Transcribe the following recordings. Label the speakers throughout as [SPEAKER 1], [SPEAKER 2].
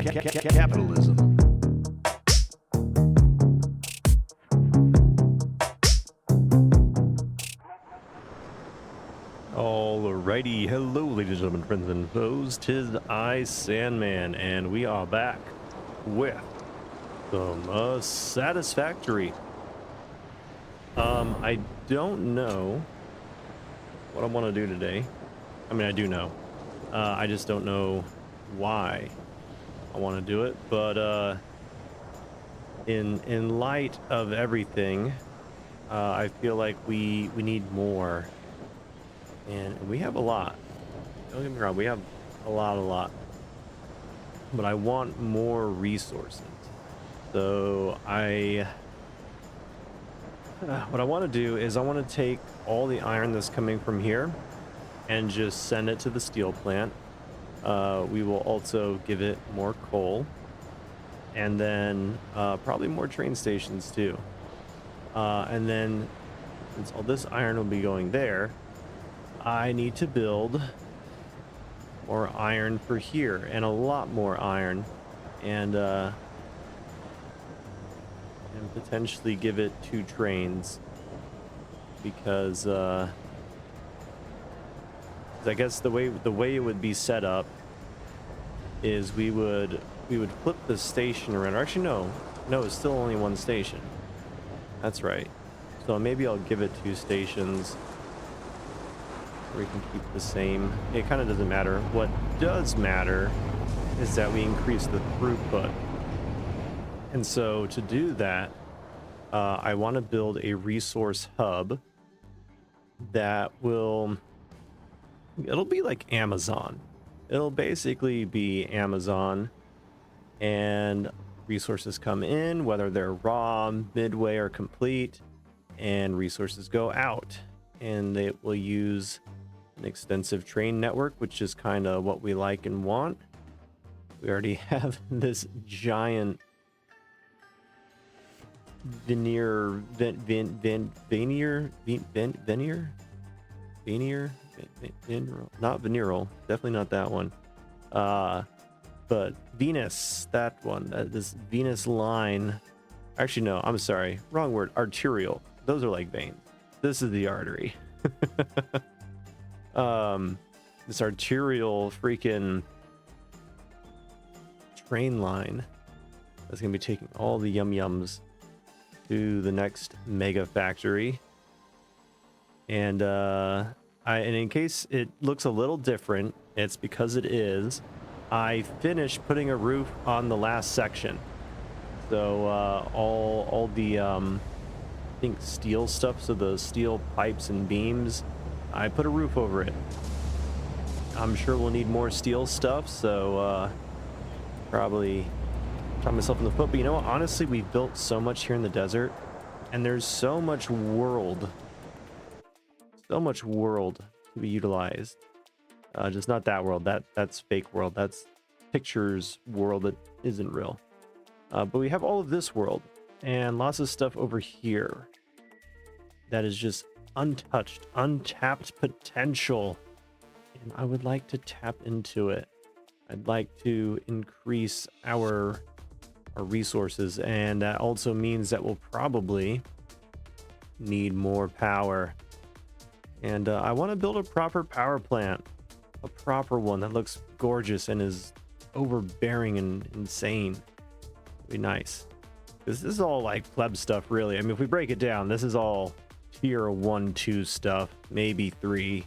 [SPEAKER 1] Capitalism. Alrighty, hello ladies and gentlemen, friends and foes, 'tis I, Sandman, and we are back with some Satisfactory. I don't know what I want to do today. I mean, I do know. I just don't know why I want to do it, but in light of everything, I feel like we need more. And we have a lot. Don't get me wrong, we have a lot. But I want more resources. So what I want to do is I want to take all the iron that's coming from here and just send it to the steel plant. We will also give it more coal. And then probably more train stations too. And then since all this iron will be going there, I need to build more iron for here and a lot more iron and potentially give it 2 trains because I guess the way it would be set up is we would flip the station around. Or actually no, it's still only 1 station. That's right. So maybe I'll give it 2 stations. We can keep the same. It kind of doesn't matter. What does matter is that we increase the throughput. And so to do that, I want to build a resource hub that it'll be like Amazon. It'll basically be Amazon, and resources come in, whether they're raw, midway, or complete, and resources go out. And it will use an extensive train network, which is kind of what we like and want. We already have this giant veneer, not venereal, definitely not that one. But Venus, that one, this Venus line. Actually, no, I'm sorry, wrong word. Arterial. Those are like veins. This is the artery. This arterial freaking train line that's gonna be taking all the yums to the next mega factory. And and in case it looks a little different, it's because it is. I finished putting a roof on the last section, so all the I think steel stuff, so the steel pipes and beams, I put a roof over it. I'm sure we'll need more steel stuff, so probably shot myself in the foot. But you know what? Honestly, we've built so much here in the desert, and there's so much world to be utilized. Just not that world. That's fake world. That's pictures world that isn't real. But we have all of this world and lots of stuff over here that is just untouched, untapped potential, and I would like to tap into it. I'd like to increase our resources, and that also means that we'll probably need more power. And I want to build a proper power plant, a proper one that looks gorgeous and is overbearing and insane. It'd be nice, because this is all like pleb stuff, really. I mean, if we break it down, this is all tier 1, 2 stuff, maybe 3,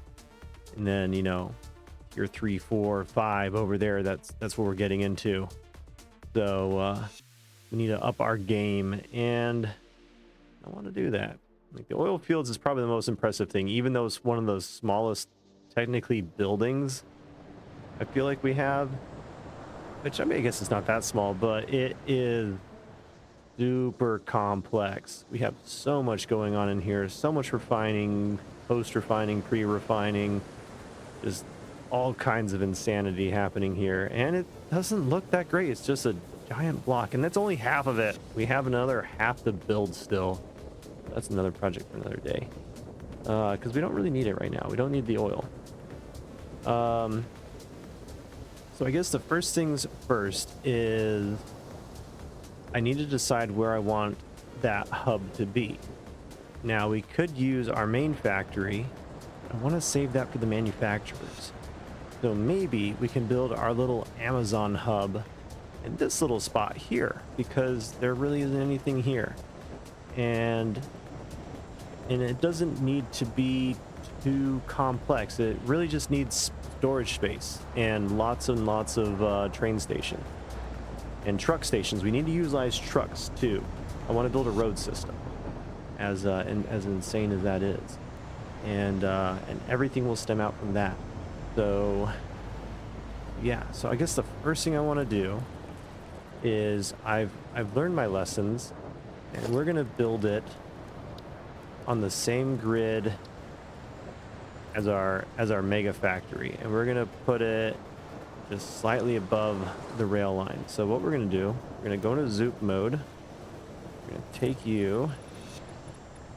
[SPEAKER 1] and then, you know, tier 3, 4, 5 over there. That's what we're getting into. So we need to up our game, and I want to do that. Like, the oil fields is probably the most impressive thing, even though it's one of the smallest technically buildings I feel like we have, which, I mean, I guess it's not that small, but it is super complex. We have so much going on in here, so much refining, post-refining, pre-refining, just all kinds of insanity happening here, and it doesn't look that great. It's just a giant block, and that's only half of it. We have another half to build still. That's another project for another day, because we don't really need it right now. We don't need the oil. So I guess the first things first is I need to decide where I want that hub to be. Now we could use our main factory. I want to save that for the manufacturers. So maybe we can build our little Amazon hub in this little spot here, because there really isn't anything here. And it doesn't need to be too complex. It really just needs storage space and lots of train stations and truck stations. We need to utilize trucks too. I want to build a road system, as insane as that is, and everything will stem out from that. So yeah, so I guess the first thing I want to do is I've learned my lessons, and we're gonna build it on the same grid as our mega factory, and we're gonna put it just slightly above the rail line. So what we're gonna do, we're gonna go into zoop mode. We're gonna take you,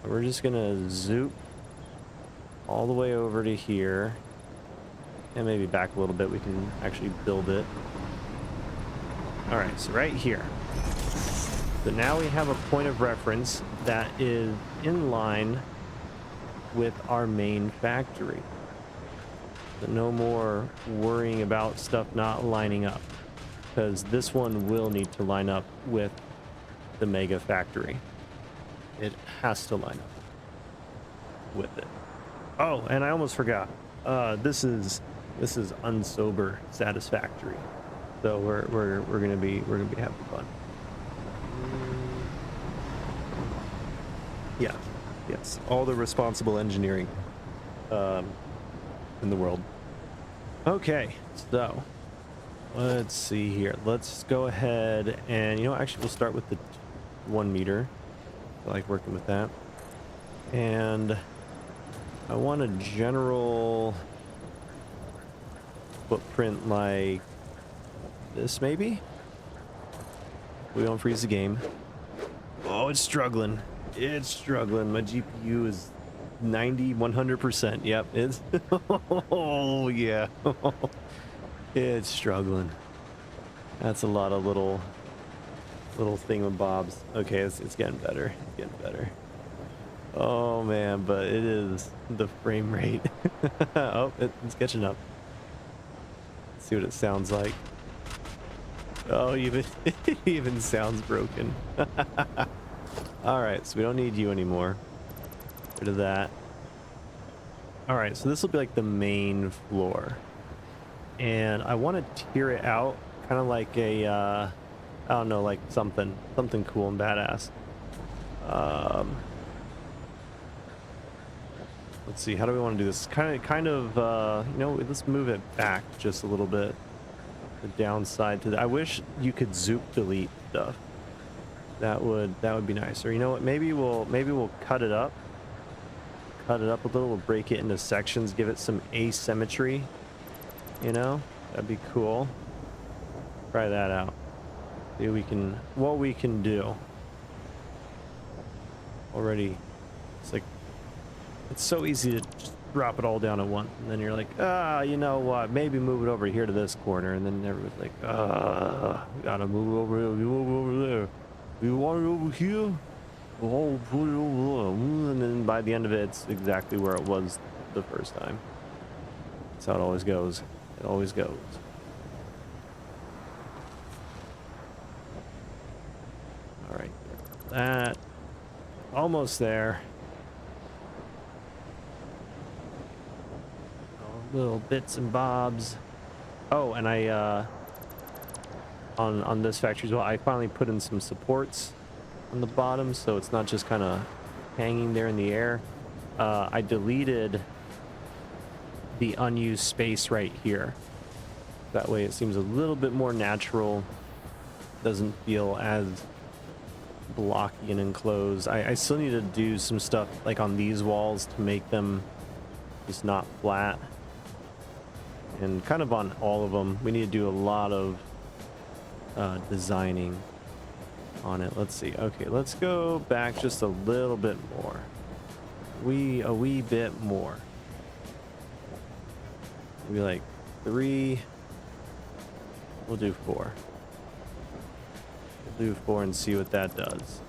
[SPEAKER 1] and we're just gonna zoop all the way over to here, and maybe back a little bit. We can actually build it. All right, so right here. So now we have a point of reference that is in line with our main factory. So no more worrying about stuff not lining up, because this one will need to line up with the mega factory. It has to line up with it. Oh, and I almost forgot. This is unsober satisfactory. So we're gonna be having fun. Yeah, yes, all the responsible engineering in the world. Okay, so let's see here. Let's go ahead and, actually we'll start with the 1 meter. I like working with that. And I want a general footprint like this, maybe? We don't freeze the game. Oh, it's struggling. It's struggling. My GPU is 100%. Yep, it's oh yeah. It's struggling. That's a lot of little thingamabobs. Okay, it's getting better. It's getting better. Oh man, but it is the frame rate. Oh, it's catching up. Let's see what it sounds like. Oh, it even sounds broken. All right, so we don't need you anymore. Rid of that. All right, so this will be like the main floor, and I want to tier it out, kind of like a, I don't know, like something cool and badass. Let's see, how do we want to do this? Kind of, let's move it back just a little bit. The downside to that, I wish you could zoop delete stuff. That would be nice. Or you know what? Maybe we'll cut it up. Cut it up a little. We'll break it into sections. Give it some asymmetry. That'd be cool. Try that out. See what we can do. Already, it's so easy to just drop it all down at once, and then you're like, you know what? Maybe move it over here to this corner, and then everyone's like, we gotta move it over here. You move it over there. You want it over here? Oh, put it over there. And then by the end of it, it's exactly where it was the first time. That's how it always goes. It always goes. All right, that almost there. Little bits and bobs. Oh, and I on this factory as well, I finally put in some supports on the bottom, so it's not just kind of hanging there in the air. I deleted the unused space right here. That way it seems a little bit more natural. Doesn't feel as blocky and enclosed. I still need to do some stuff like on these walls to make them just not flat. And kind of on all of them, we need to do a lot of designing on it. Let's see. Okay, let's go back just a little bit more. A wee bit more. Maybe like 3. We'll do 4. We'll do 4 and see what that does.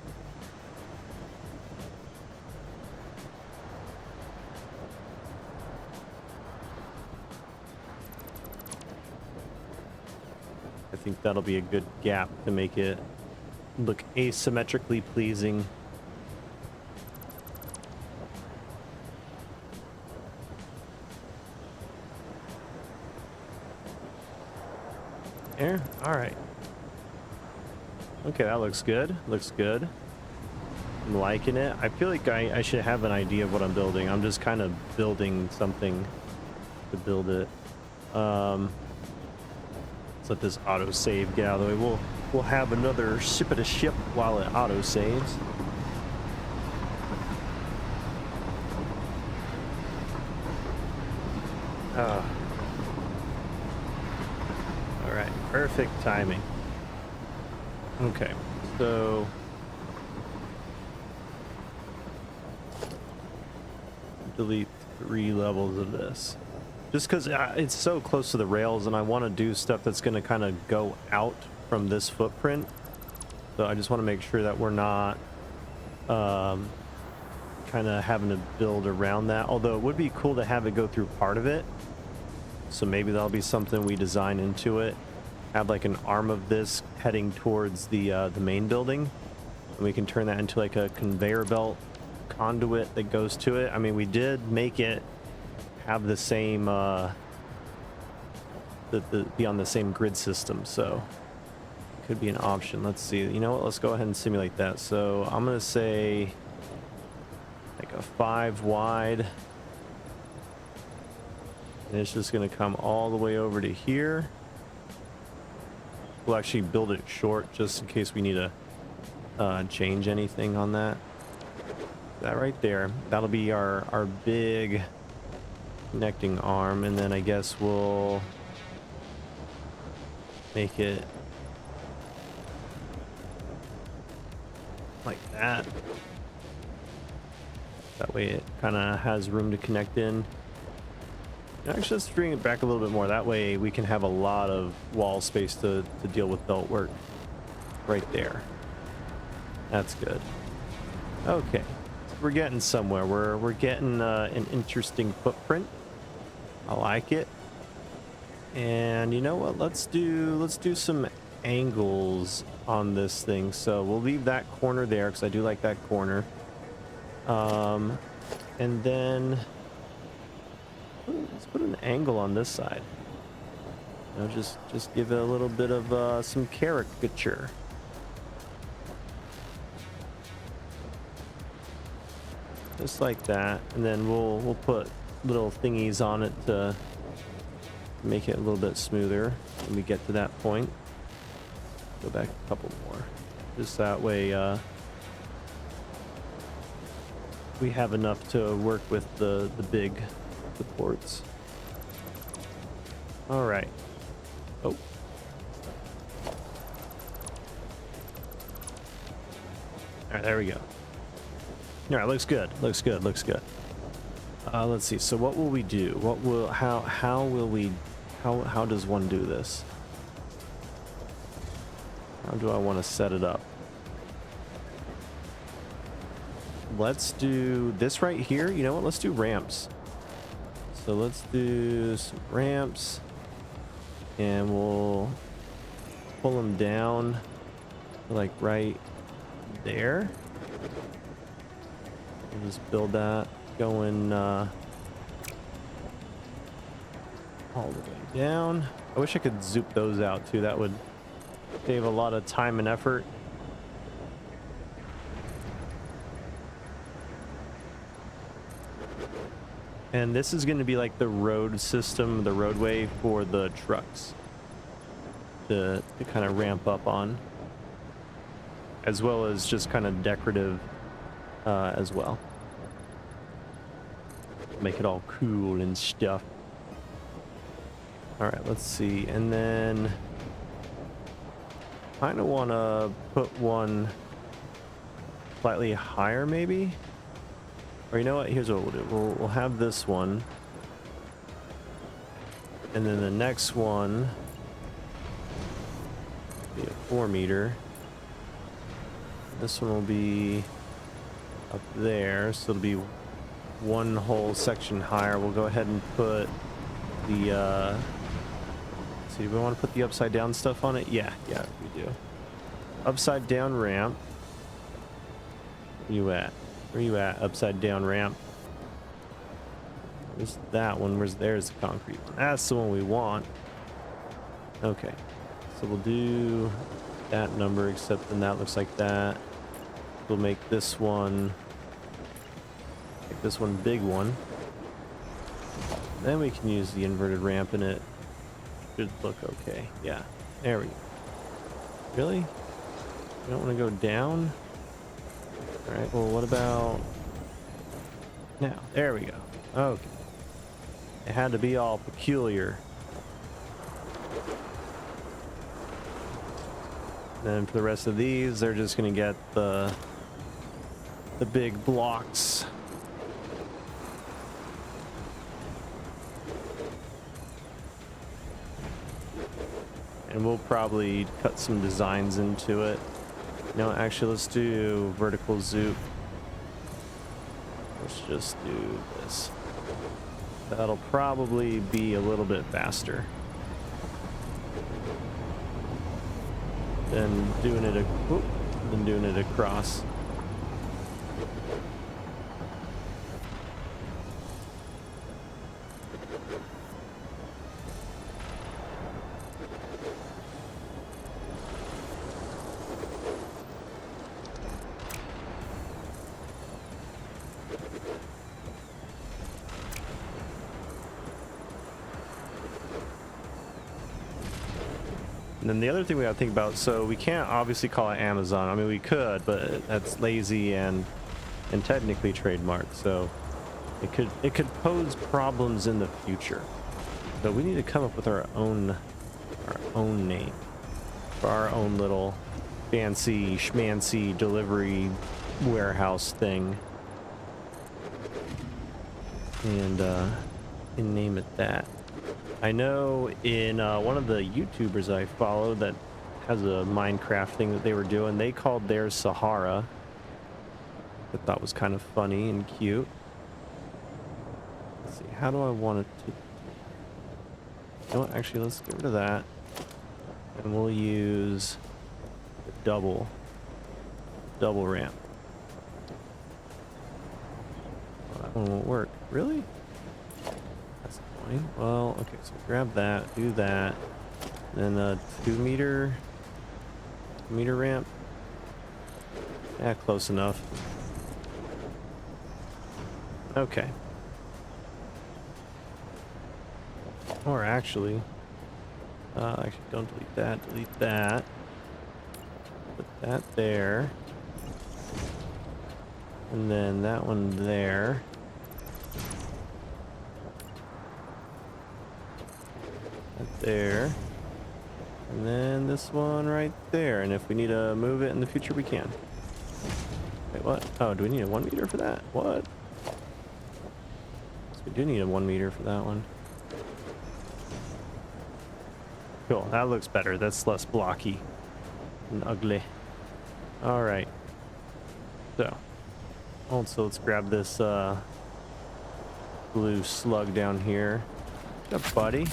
[SPEAKER 1] I think that'll be a good gap to make it look asymmetrically pleasing. There. All right. Okay, that looks good. Looks good. I'm liking it. I feel like I should have an idea of what I'm building. I'm just kind of building something to build it. Let's let this auto save get out of the way. We'll have another ship at a ship while it auto saves. All right, perfect timing. Okay, so delete 3 levels of this. Just because it's so close to the rails and I want to do stuff that's going to kind of go out from this footprint. So I just want to make sure that we're not kind of having to build around that. Although it would be cool to have it go through part of it. So maybe that'll be something we design into it. Have like an arm of this heading towards the main building. And we can turn that into like a conveyor belt conduit that goes to it. I mean, we did make it have the same be on the same grid system, so it could be an option. Let's see. You know what? Let's go ahead and simulate that. So I'm gonna say like a 5 wide, and it's just gonna come all the way over to here. We'll actually build it short just in case we need to change anything on that. That right there, that'll be our big connecting arm, and then I guess we'll make it like that. That way it kind of has room to connect in. Actually, let's bring it back a little bit more. That way we can have a lot of wall space to deal with belt work right there. That's good. Okay, we're getting somewhere. We're getting an interesting footprint. I like it. And you know what? Let's do some angles on this thing. So we'll leave that corner there because I do like that corner. And then let's put an angle on this side. You know, just give it a little bit of some caricature. Just like that, and then we'll put little thingies on it to make it a little bit smoother when we get to that point. Go back a couple more, just that way we have enough to work with the big supports. All right. Oh. All right, there we go. All right, looks good. Looks good. Looks good. Let's see. So what will we do? What will how will we how does one do this? How do I want to set it up? Let's do this right here. You know what? Let's do ramps. So let's do some ramps, and we'll pull them down like right there. We'll just build that going all the way down. I wish I could zoop those out too. That would save a lot of time and effort. And this is going to be like the road system, the roadway for the trucks to kind of ramp up on, as well as just kind of decorative as well. Make it all cool and stuff. All right, let's see. And then kind of want to put one slightly higher maybe. Or you know what? Here's what we'll do. We'll have this one. And then the next one Be a 4 meter. This one will be up there, so it'll be one whole section higher. We'll go ahead and put the let's see, do we want to put the upside down stuff on it? Yeah, we do. Upside down ramp. Where you at? Where you at? Upside down ramp. Where's that one? There's the concrete one. That's the one we want. Okay. So we'll do that number, except then that looks like that. We'll make this one big one. Then we can use the inverted ramp and it should look okay. Yeah, there we go. Really? You don't want to go down? All right, well, what about now? There we go. Okay. It had to be all peculiar. Then for the rest of these, they're just going to get the big blocks. And we'll probably cut some designs into it. No, actually, let's do vertical zoom. Let's just do this. That'll probably be a little bit faster than doing it across. And then the other thing we gotta think about, so we can't obviously call it Amazon. I mean, we could, but that's lazy and technically trademarked. So it could pose problems in the future. So we need to come up with our own name for our own little fancy schmancy delivery warehouse thing, and name it that. I know in one of the YouTubers I follow that has a Minecraft thing that they were doing, they called theirs Sahara. I thought was kind of funny and cute. Let's see, how do I want it to... You know what, actually, let's get rid of that. And we'll use the double ramp. Well, that one won't work. Really? Well, okay, so grab that, do that, then a 2 meter ramp. Yeah, close enough. Okay. Or actually, don't delete that, delete that. Put that there. And then that one there. There, and then this one right there, and if we need to move it in the future, we can. Wait, what? Oh, do we need a 1 meter for that? What? So we do need a 1 meter for that one. Cool, that looks better. That's less blocky and ugly. All right. So, also let's grab this blue slug down here. What's up, buddy?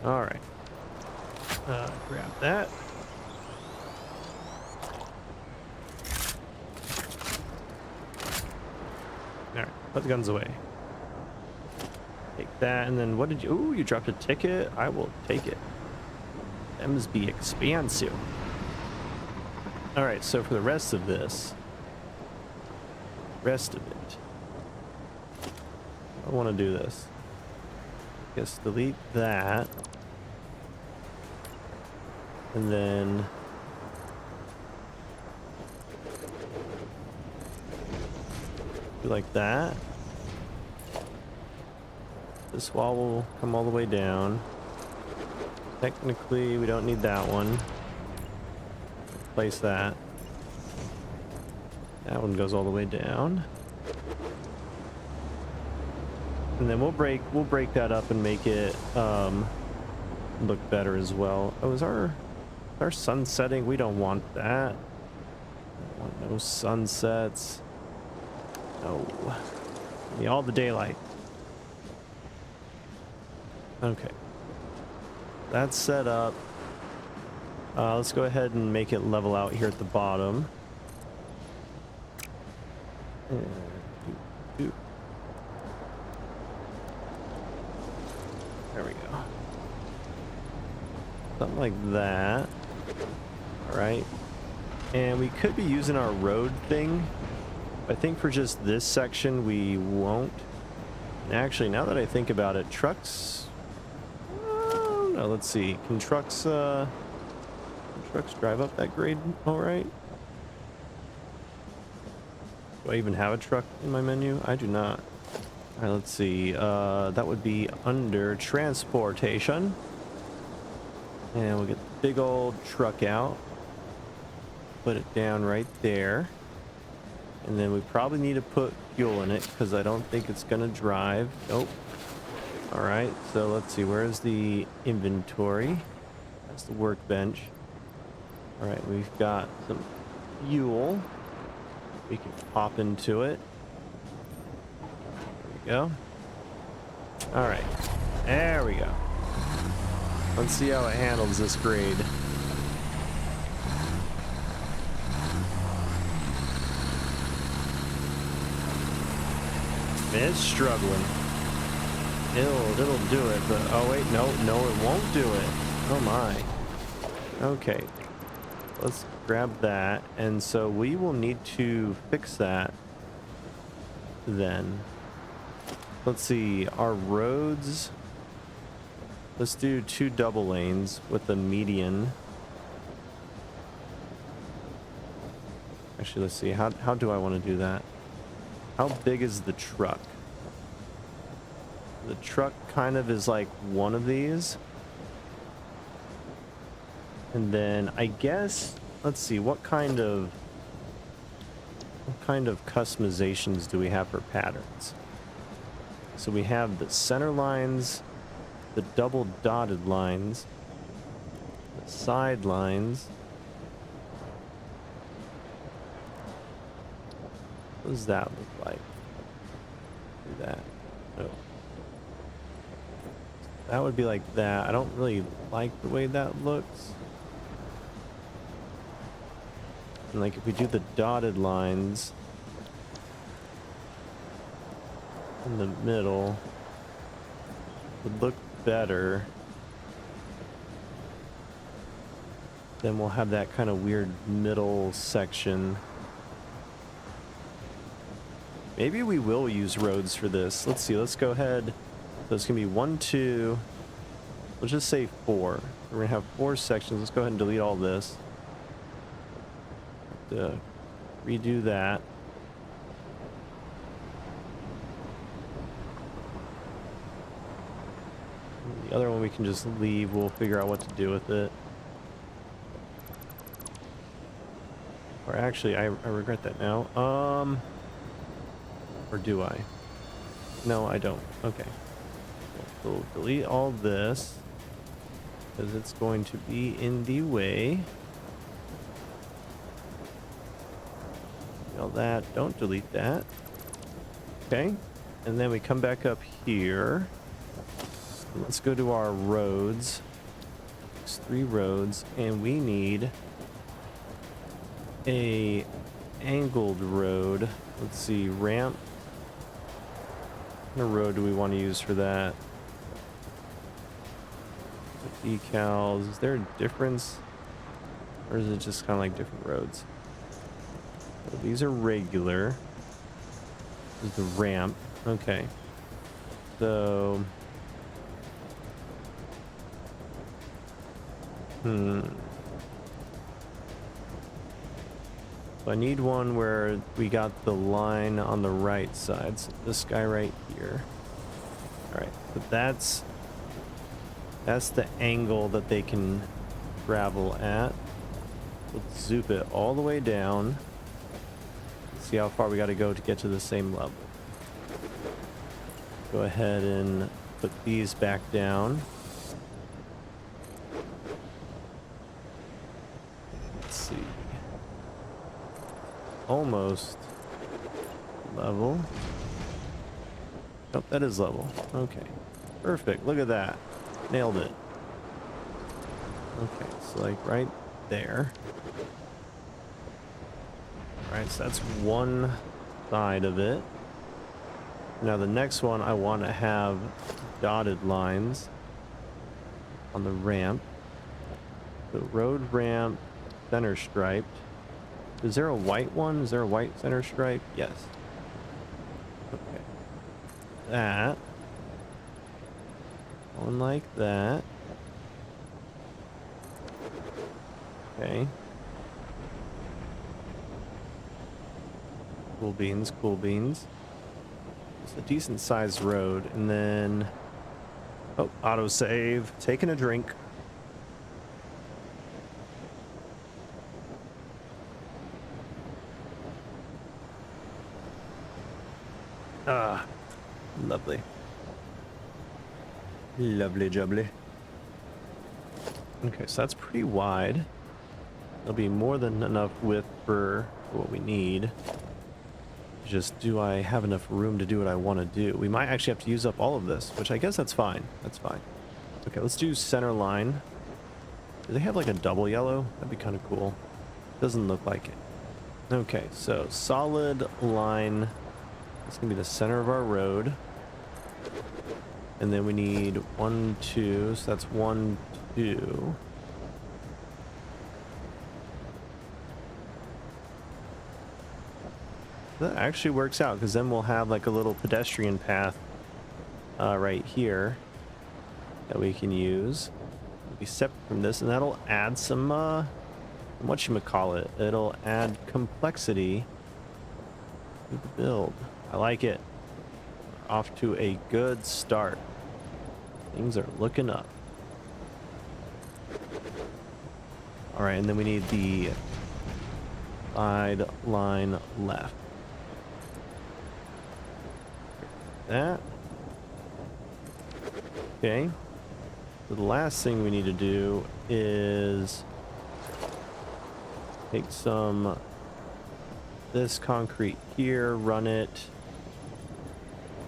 [SPEAKER 1] All right. Grab that. All right, put the guns away. Take that, and then what did you... Ooh, you dropped a ticket? I will take it. That must be expensive. All right, so for the rest of this... I want to do this. Guess delete that. And then do like that. This wall will come all the way down. Technically, we don't need that one. Place that. That one goes all the way down. And then we'll break that up and make it look better as well. Oh, is our sun setting? We don't want that. I want no sunsets. No. Give me all the daylight. Okay. That's set up. Let's go ahead and make it level out here at the bottom. There we go. Something like that. All right. And we could be using our road thing. I think for just this section we won't. And actually, now that I think about it, trucks... no, let's see. Can trucks drive up that grade all right? Do I even have a truck in my menu? I do not. All right, let's see. That would be under transportation. And we'll get the big old truck out. Put it down right there. And then we probably need to put fuel in it because I don't think it's going to drive. Nope. All right, so let's see. Where's the inventory? That's the workbench. All right, we've got some fuel. We can pop into it. There we go. All right, there we go. Let's see how it handles this grade. It's struggling. It'll do it, but oh wait, no, it won't do it. Oh my. Okay. Let's grab that, and so we will need to fix that then. Let's see, our roads. Let's do 2 double lanes with a median. Actually, let's see, how do I want to do that? How big is the truck? The truck kind of is like one of these. And then I guess, let's see, what kind of customizations do we have for patterns? So we have the center lines, the double dotted lines, the side lines. What does that look like? Do that. No. That would be like that. I don't really like the way that looks. And like if we do the dotted lines in the middle, it would look better. Then we'll have that kind of weird middle section. Maybe we will use roads for this. Let's see, let's go ahead. So it's gonna be 1, 2, let's just say 4. We're gonna have 4 sections. Let's go ahead and delete all this. Redo that. The other one we can just leave. We'll figure out what to do with it. Or actually, I regret that now. Or do I? No, I don't. Okay. We'll delete all this because it's going to be in the way. All that. Don't delete that. Okay. And then we come back up here. Let's go to our roads. There's 3 roads, and we need a angled road. Let's see, ramp. What road do we want to use for that? The decals. Is there a difference? Or is it just kind of like different roads? So these are regular. This is the ramp. Okay. So... So I need one where we got the line on the right side. So this guy right here. Alright, but that's the angle that they can travel at. Let's zoom it all the way down. See how far we got to go to get to the same level. Go ahead and put these back down. Let's see. Almost level. Nope, that is level. Okay. Perfect. Look at that. Nailed it. Okay, so like right there. Alright, so that's one side of it. Now the next one I want to have dotted lines on the ramp. The road ramp, center striped. Is there a white one? Is there a white center stripe? Yes. Okay. That. One like that. Okay. Cool beans, cool beans. It's a decent sized road, and then oh, autosave. Taking a drink. Ah, lovely. Lovely jubbly. Okay, so that's pretty wide. There'll be more than enough width for what we need. Just, do I have enough room to do what I want to do? We might actually have to use up all of this, which I guess that's fine. That's fine. Okay, let's do center line. Do they have like a double yellow? That'd be kind of cool. Doesn't look like it. Okay, so solid line. It's gonna be the center of our road. And then we need 1, 2, so that's 1, 2. That actually works out, because then we'll have like a little pedestrian path right here that we can use. It'll be separate from this, and that'll add some whatchamacallit. It'll add complexity to the build. I like it. We're off to a good start. Things are looking up. All right, and then we need the side line left. That. Okay. So the last thing we need to do is take some this concrete here, run it,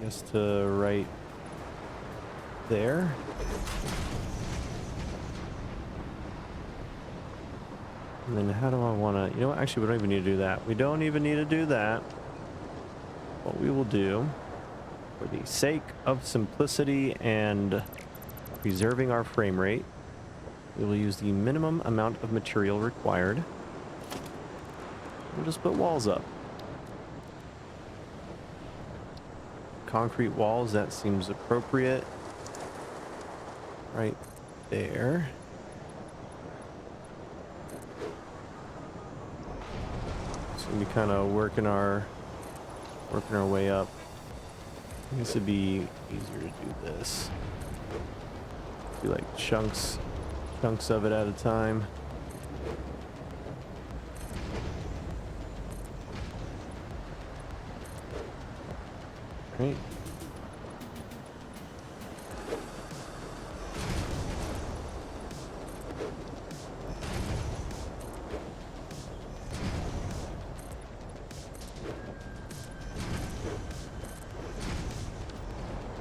[SPEAKER 1] I guess, to right there. And then how do I want to, you know what, actually we don't even need to do that. We don't even need to do that. What we will do, for the sake of simplicity and preserving our frame rate, we will use the minimum amount of material required. We'll just put walls up. Concrete walls, that seems appropriate. Right there. So we'll be kind of working our way up. I guess it'd be easier to do this. Do like chunks of it at a time. Right.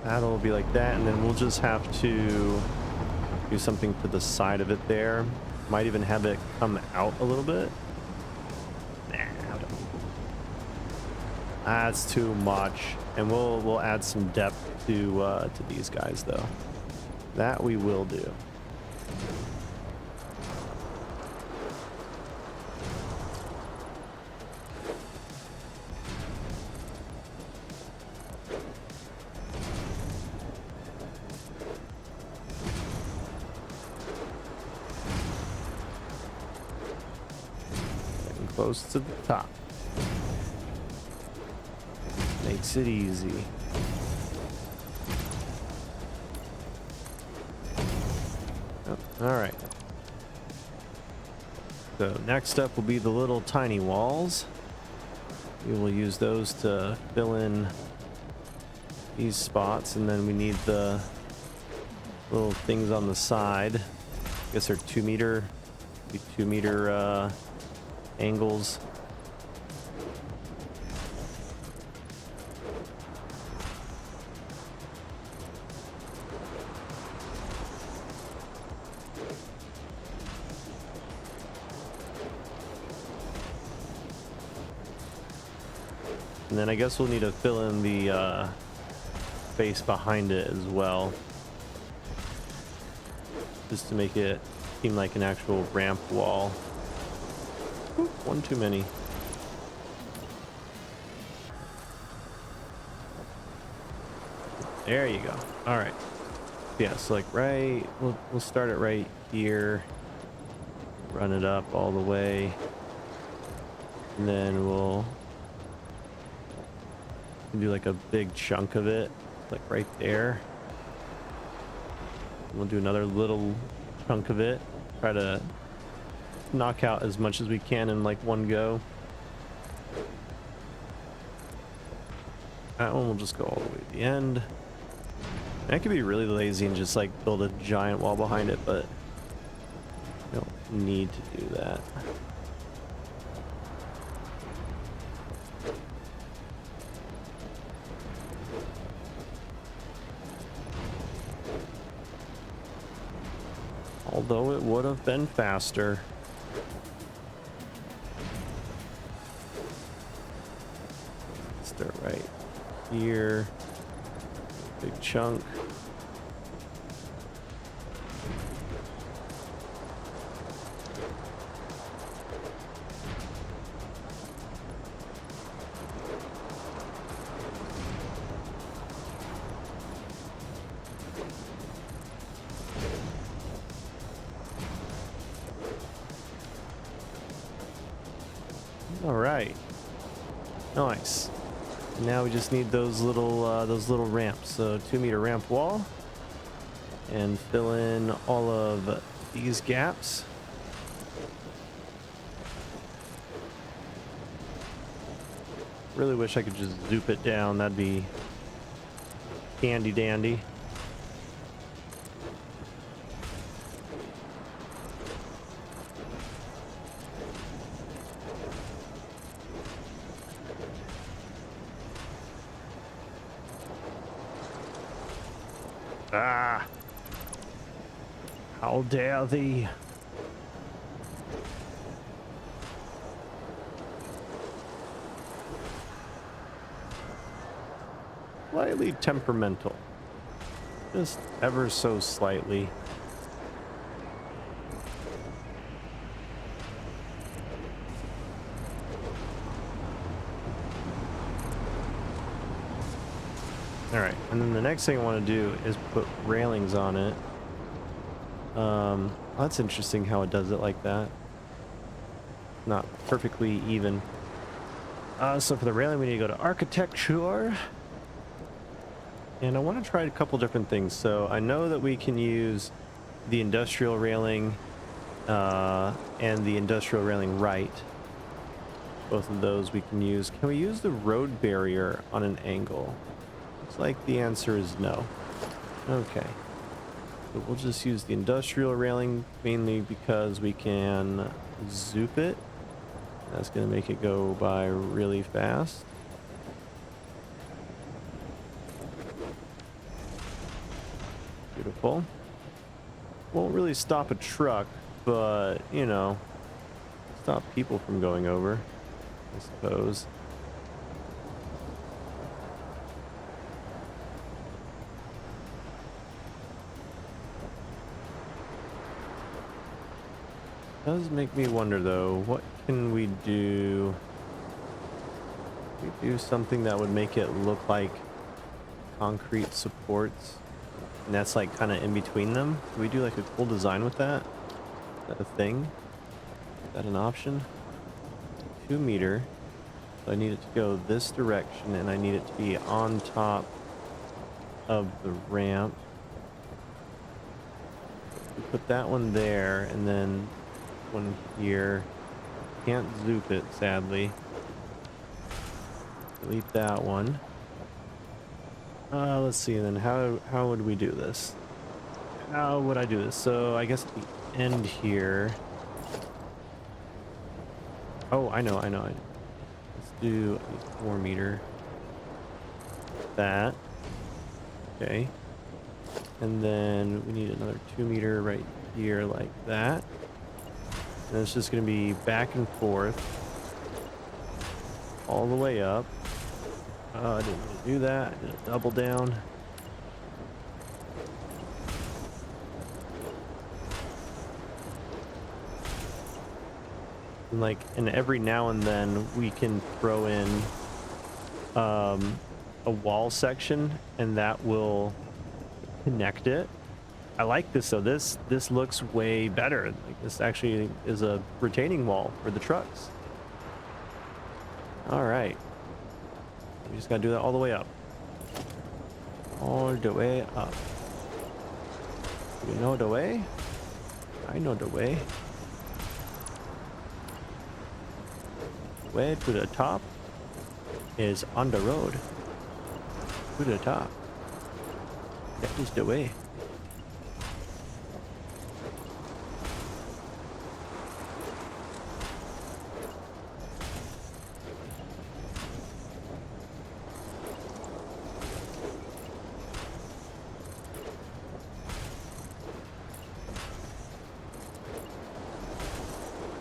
[SPEAKER 1] That'll be like that, and then we'll just have to do something for the side of it there. Might even have it come out a little bit. Nah, that's too much. And we'll add some depth to these guys though. That we will do. Getting close to the top. Makes it easy. Oh, all right. So next up will be the little tiny walls. We will use those to fill in these spots, and then we need the little things on the side. I guess they're 2 meter, 2 meter angles. And then I guess we'll need to fill in the space behind it as well, just to make it seem like an actual ramp wall. Oop, one too many. There you go. All right. Yeah, so like we'll start it right here, run it up all the way, and then we'll do like a big chunk of it, like right there. We'll do another little chunk of it, try to knock out as much as we can in like one go. That one will just go all the way to the end. And I could be really lazy and just like build a giant wall behind it, but I don't need to do that. Although it would have been faster. Start right here. Big chunk. All right, nice. Now we just need those little ramps. So 2 meter ramp wall, and fill in all of these gaps. Really wish I could just zoop it down. That'd be handy dandy. Ah! How dare thee! Slightly temperamental. Just ever so slightly. All right, and then the next thing I want to do is put railings on it. That's interesting how it does it like that. Not perfectly even. So for the railing, we need to go to architecture. And I want to try a couple different things. So I know that we can use the industrial railing and the industrial railing right. Both of those we can use. Can we use the road barrier on an angle? Looks like the answer is no. Okay. But we'll just use the industrial railing mainly because we can zoop it. That's going to make it go by really fast. Beautiful. Won't really stop a truck, but, you know, stop people from going over, I suppose. Does make me wonder though, what can we do? Can we do something that would make it look like concrete supports? And that's like kind of in between them. Can we do like a cool design with that? Is that a thing? Is that an option? 2 meter. So I need it to go this direction and I need it to be on top of the ramp. We put that one there and then one here. Can't zoop it, sadly. Delete that one. Let's see then. How would we do this? How would I do this? So I guess at the end here. Oh, I know. Let's do a 4 meter. That. Okay. And then we need another 2 meter right here like that. And it's just going to be back and forth all the way up. I didn't really do that. I did a double down. And every now and then we can throw in a wall section, and that will connect it. I like this though. This looks way better. Like, this actually is a retaining wall for the trucks. All right, we just gotta do that all the way up. All the way up. You know the way? I know the way. Way to the top is on the road. To the top. That is the way.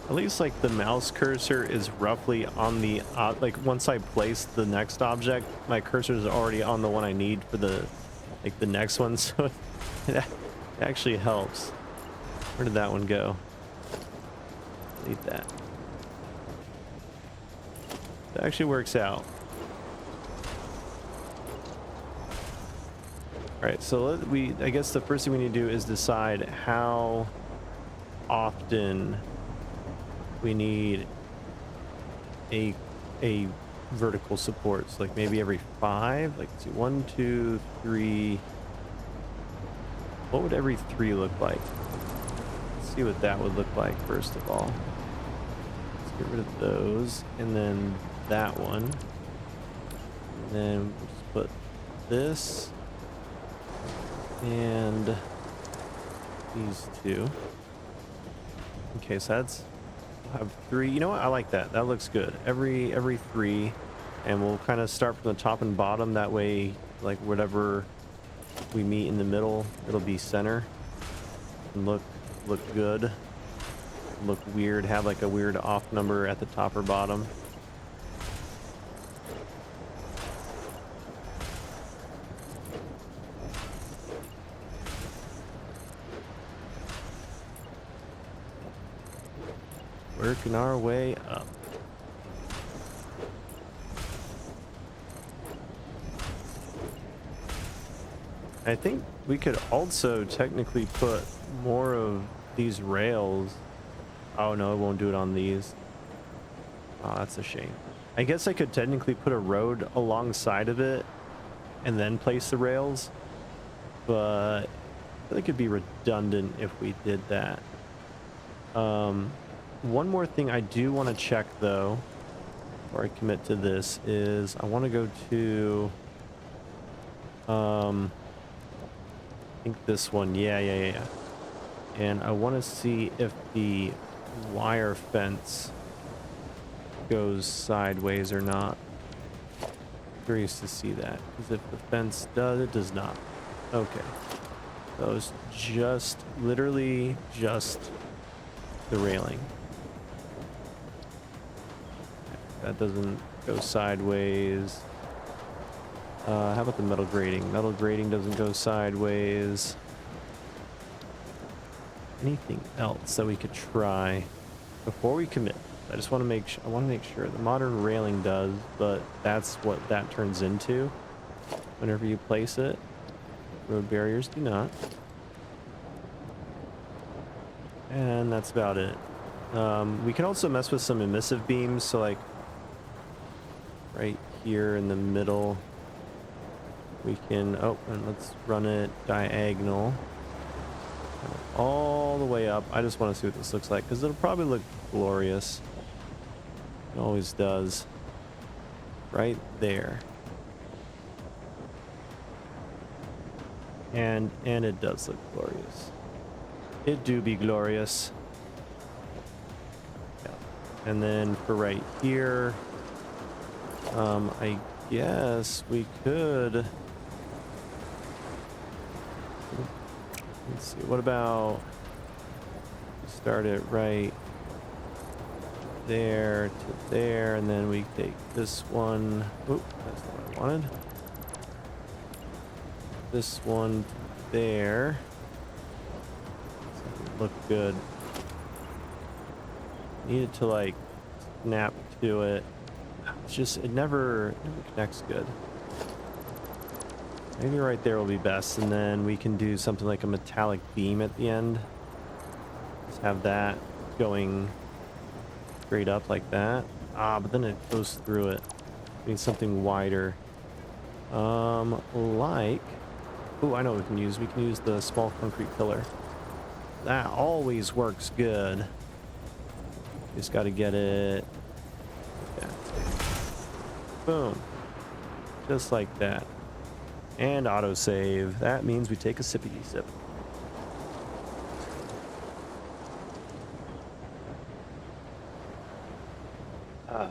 [SPEAKER 1] At least like the mouse cursor is roughly on the like once I place the next object, my cursor is already on the one I need for the next one, so it actually helps. Where did that one go? Delete that. That actually works out. All right, so I guess the first thing we need to do is decide how often we need a vertical support. So like maybe every 5. Like, let's see, 1, 2, 3. What would every 3 look like? Let's see what that would look like first of all. Let's get rid of those, and then that one, and then we'll just put this and these 2. Okay, so that's have 3. You know what? I like that. That looks good. Every 3, and we'll kind of start from the top and bottom. That way, like whatever we meet in the middle, it'll be center and look good. Look weird. Have like a weird off number at the top or bottom. Working our way up. I think we could also technically put more of these rails. Oh no, it won't do it on these. Oh, that's a shame. I guess I could technically put a road alongside of it and then place the rails, but I think it'd be redundant if we did that. One more thing I do want to check though, before I commit to this, is I want to go to, I think this one. Yeah. And I want to see if the wire fence goes sideways or not. Curious to see that, because if the fence does, it does not. Okay. So it's just, literally just the railing. That doesn't go sideways. How about the metal grating? Metal grating doesn't go sideways. Anything else that we could try before we commit? I just want to make sure. I want to make sure the modern railing does, but that's what that turns into whenever you place it. Road barriers do not. And that's about it. We can also mess with some emissive beams, so like right here in the middle we can, and let's run it diagonal all the way up. I just want to see what this looks like, because it'll probably look glorious. It always does. Right there. And it does look glorious. It do be glorious. Yeah. And then for right here, I guess we could. Let's see. What about start it right there to there, and then we take this one. Oop, that's not what I wanted. This one there. Look good. Needed to like snap to it. It's just it never connects good. Maybe right there will be best, and then we can do something like a metallic beam at the end. Just have that going straight up like that. Ah, but then it goes through it. We need something wider. Like, oh, I know what we can use. We can use the small concrete pillar. That always works good. Just got to get it. Yeah. Boom. Just like that. And autosave. That means we take a sippy sip. Ah.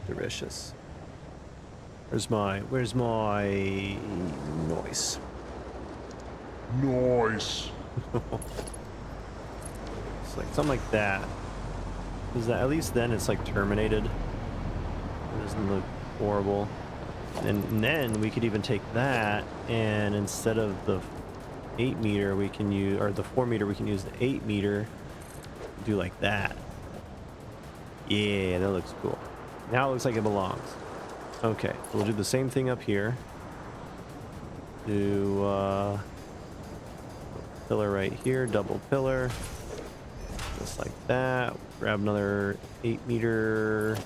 [SPEAKER 1] Delicious. Where's my noise?
[SPEAKER 2] Nice.
[SPEAKER 1] It's like something like that. Is that at least then it's like terminated? It doesn't look horrible. And then we could even take that, and instead of the 8 meter we can use, or the 4 meter, we can use the 8 meter. Do like that. Yeah, that looks cool. Now it looks like it belongs. Okay, we'll do the same thing up here. Do pillar right here, double pillar. Just like that. Grab another 8 meter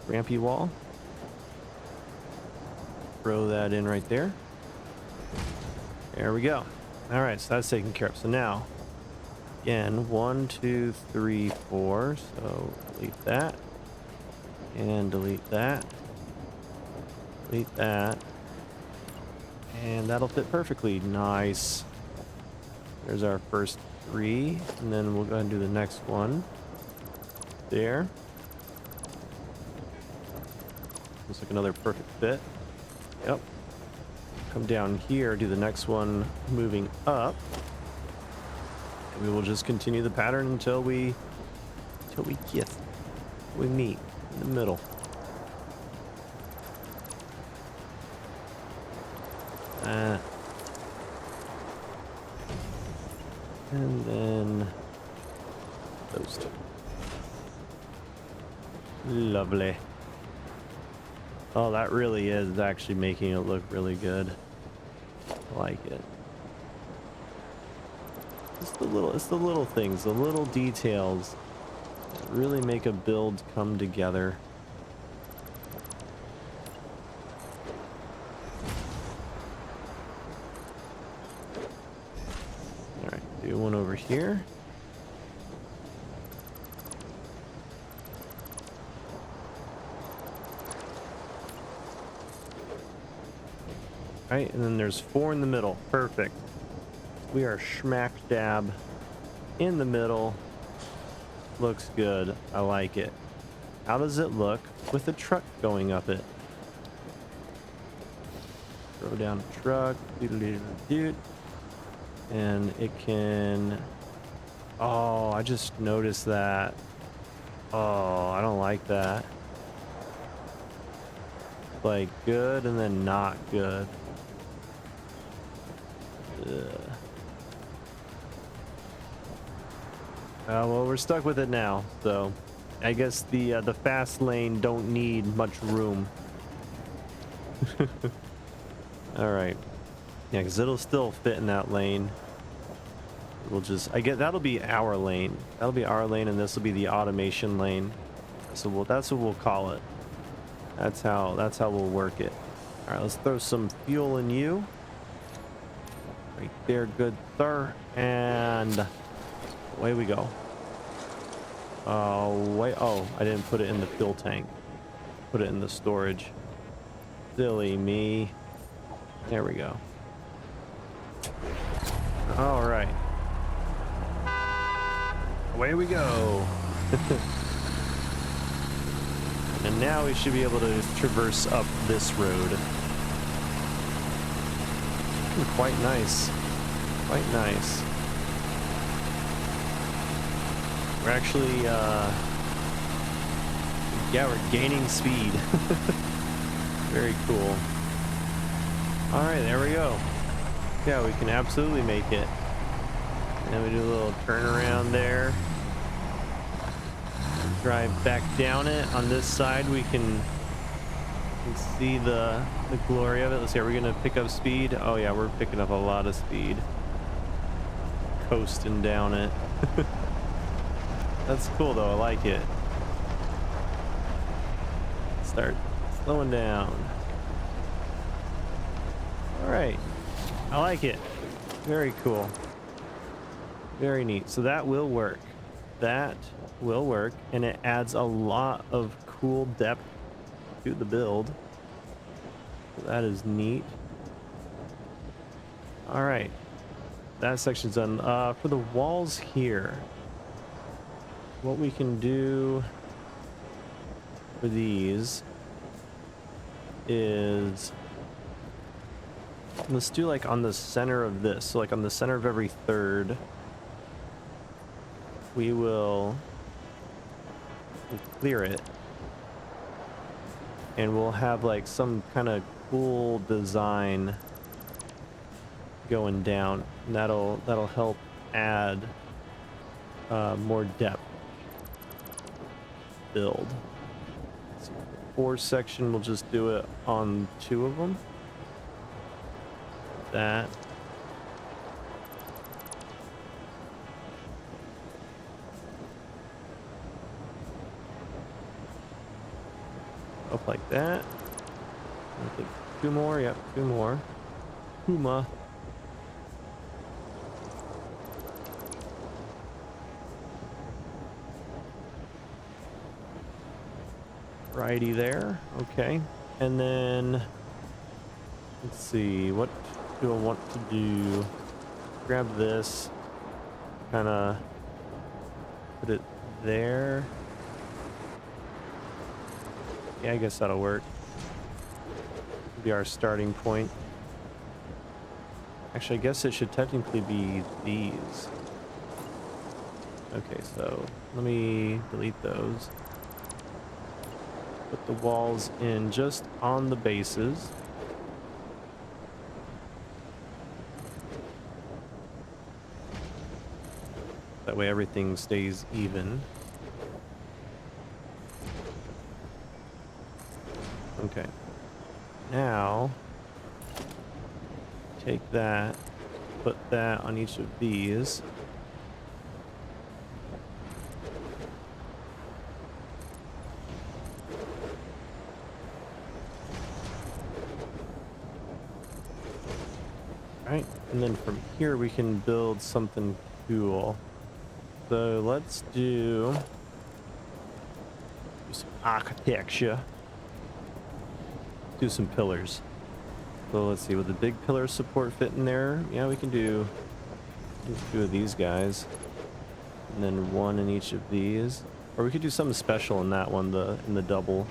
[SPEAKER 1] rampy wall. Throw that in right there. There we go. All right, so that's taken care of. So now, again, 1, 2, 3, 4. So delete that. And delete that. Delete that. And that'll fit perfectly. Nice. There's our first 3. And then we'll go ahead and do the next one. There. Looks like another perfect fit. Yep. Come down here, do the next one moving up. And we will just continue the pattern until we kiss. We meet in the middle. And then those two. Lovely. Oh, that really is actually making it look really good. I like it. It's the little things, the little details that really make a build come together. All right, do one over here. Right, and then there's 4 in the middle. Perfect. We are smack dab in the middle. Looks good. I like it. How does it look with a truck going up it? Throw down a truck. Doodle-doodle-doot. And it can... Oh, I just noticed that. Oh, I don't like that. Like good and then not good. Well, we're stuck with it now, so I guess the fast lane don't need much room. All right, yeah, because it'll still fit in that lane. We'll just, I get that'll be our lane. That'll be our lane, and this will be the automation lane. So that's what we'll call it. That's how we'll work it. All right, let's throw some fuel in you. Right there, good sir. And away we go. Oh, I didn't put it in the fuel tank. Put it in the storage. Silly me. There we go. All right. Away we go. And now we should be able to traverse up this road. Quite nice. Quite nice. We're actually, yeah, we're gaining speed. Very cool. All right, there we go. Yeah, we can absolutely make it. And we do a little turnaround there. Drive back down it. On this side, we can see the glory of it. Let's see, are we gonna pick up speed? Oh yeah, we're picking up a lot of speed. Coasting down it. That's cool though, I like it. Start slowing down. All right, I like it. Very cool. Very neat. So that will work. That will work, and it adds a lot of cool depth to the build. So that is neat. All right, that section's done. For the walls here, what we can do for these is, let's do like on the center of this. So like on the center of every third, we will clear it, and we'll have like some kind of cool design going down, and that'll help add more depth build. So four section, we'll just do it on two of them. That. Up like that. I think two more. Yep, two more. Puma. Righty there. Okay. And then let's see, what do I want to do? Grab this, kind of put it there. Yeah, I guess that'll work. Be our starting point. Actually, I guess it should technically be these. Okay, so let me delete those. Put the walls in just on the bases. That way everything stays even. Okay. Now, take that, put that on each of these. Right, and then from here we can build something cool. So let's do some architecture. Do some pillars. So let's see, would the big pillar support fit in there? Yeah, we can do two of these guys, and then one in each of these. Or we could do something special in that one, in the double.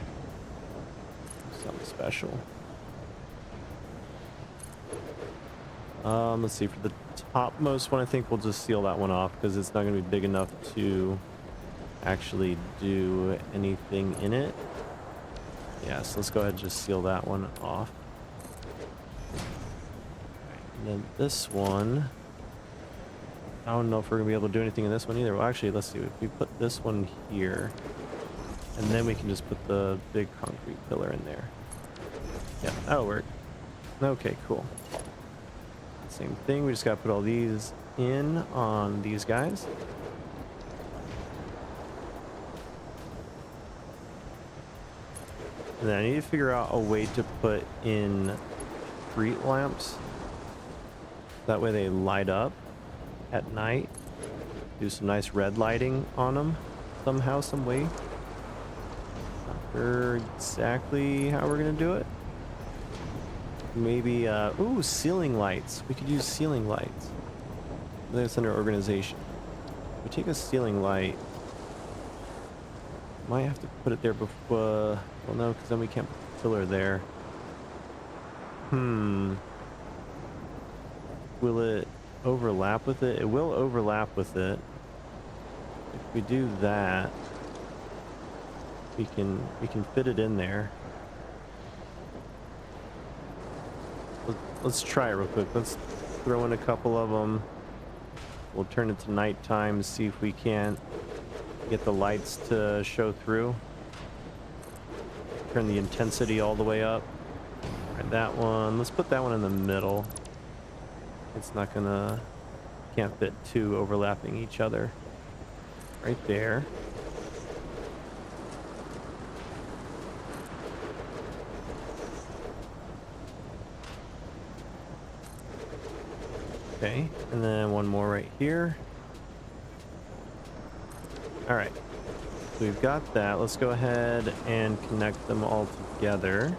[SPEAKER 1] Something special. Let's see, for the topmost one, I think we'll just seal that one off because it's not going to be big enough to actually do anything in it. Yeah, so let's go ahead and just seal that one off. And then this one, I don't know if we're gonna be able to do anything in this one either. Well, actually, let's see. If we put this one here, and then we can just put the big concrete pillar in there. Yeah, that'll work. Okay, cool. Same thing. We just gotta put all these in on these guys. And then I need to figure out a way to put in street lamps. That way they light up at night. Do some nice red lighting on them somehow, some way. Not sure exactly how we're gonna do it. maybe, ooh, ceiling lights. We could use ceiling lights. That's under organization. We take a ceiling light. Might have to put it there before, well, no, because then we can't put the pillar there. Will it overlap with it? It will overlap with it. If we do that, we can fit it in there. Let's try it real quick. Let's throw in a couple of them. We'll turn it to nighttime, see if we can't get the lights to show through. Turn the intensity all the way up. All right, that one. Let's put that one in the middle. It's not gonna, can't fit two overlapping each other. Right there. Okay, and then one more right here. All right, so we've got that. Let's go ahead and connect them all together.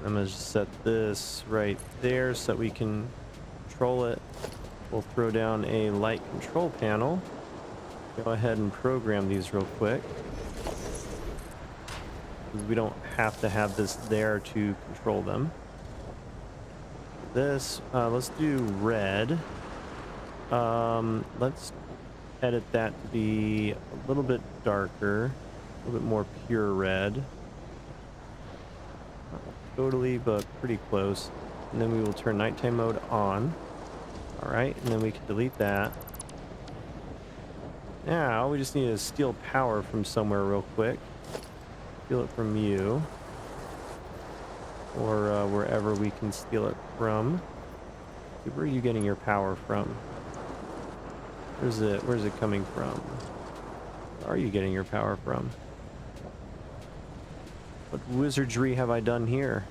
[SPEAKER 1] I'm gonna just set this right there so that we can control it. We'll throw down a light control panel. Go ahead and program these real quick. We don't have to have this there to control them. This, let's do red. Let's edit that to be a little bit darker, a little bit more pure red. Totally, but pretty close. And then we will turn nighttime mode on. All right, and then we can delete that. Now we just need to steal power from somewhere real quick. Steal it from you, or wherever we can steal it from. Where are you getting your power from? Where's it coming from? Where are you getting your power from? What wizardry have I done here?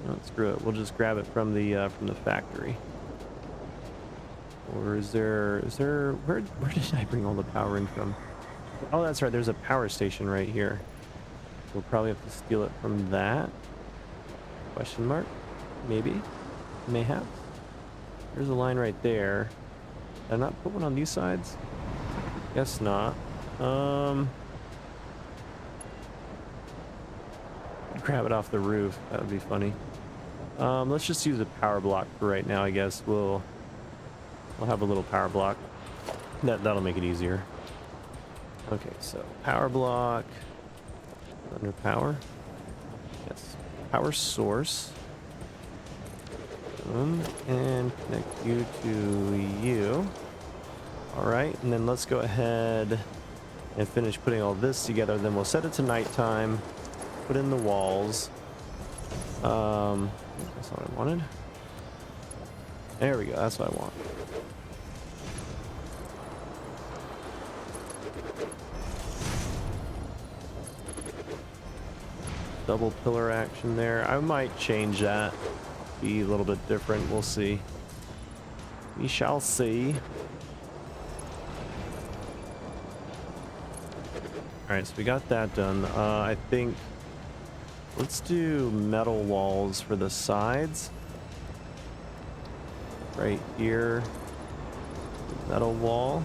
[SPEAKER 1] No, screw it. We'll just grab it from the factory. Or is there where did I bring all the power in from? Oh, that's right. There's a power station right here. We'll probably have to steal it from that. Question mark? Maybe? Mayhaps? There's a line right there. Did I not put one on these sides? Guess not. Grab it off the roof. That would be funny. Let's just use a power block for right now, I guess. We'll have a little power block. That'll make it easier. Okay, so power block. Under power. Yes. Power source. And connect you to you. Alright, and then let's go ahead and finish putting all this together. Then we'll set it to nighttime. Put in the walls. That's not what I wanted. There we go. That's what I want. Double pillar action there. I might change that. Be a little bit different. We'll see. We shall see. Alright, so we got that done. I think let's do metal walls for the sides. Right here. Metal wall.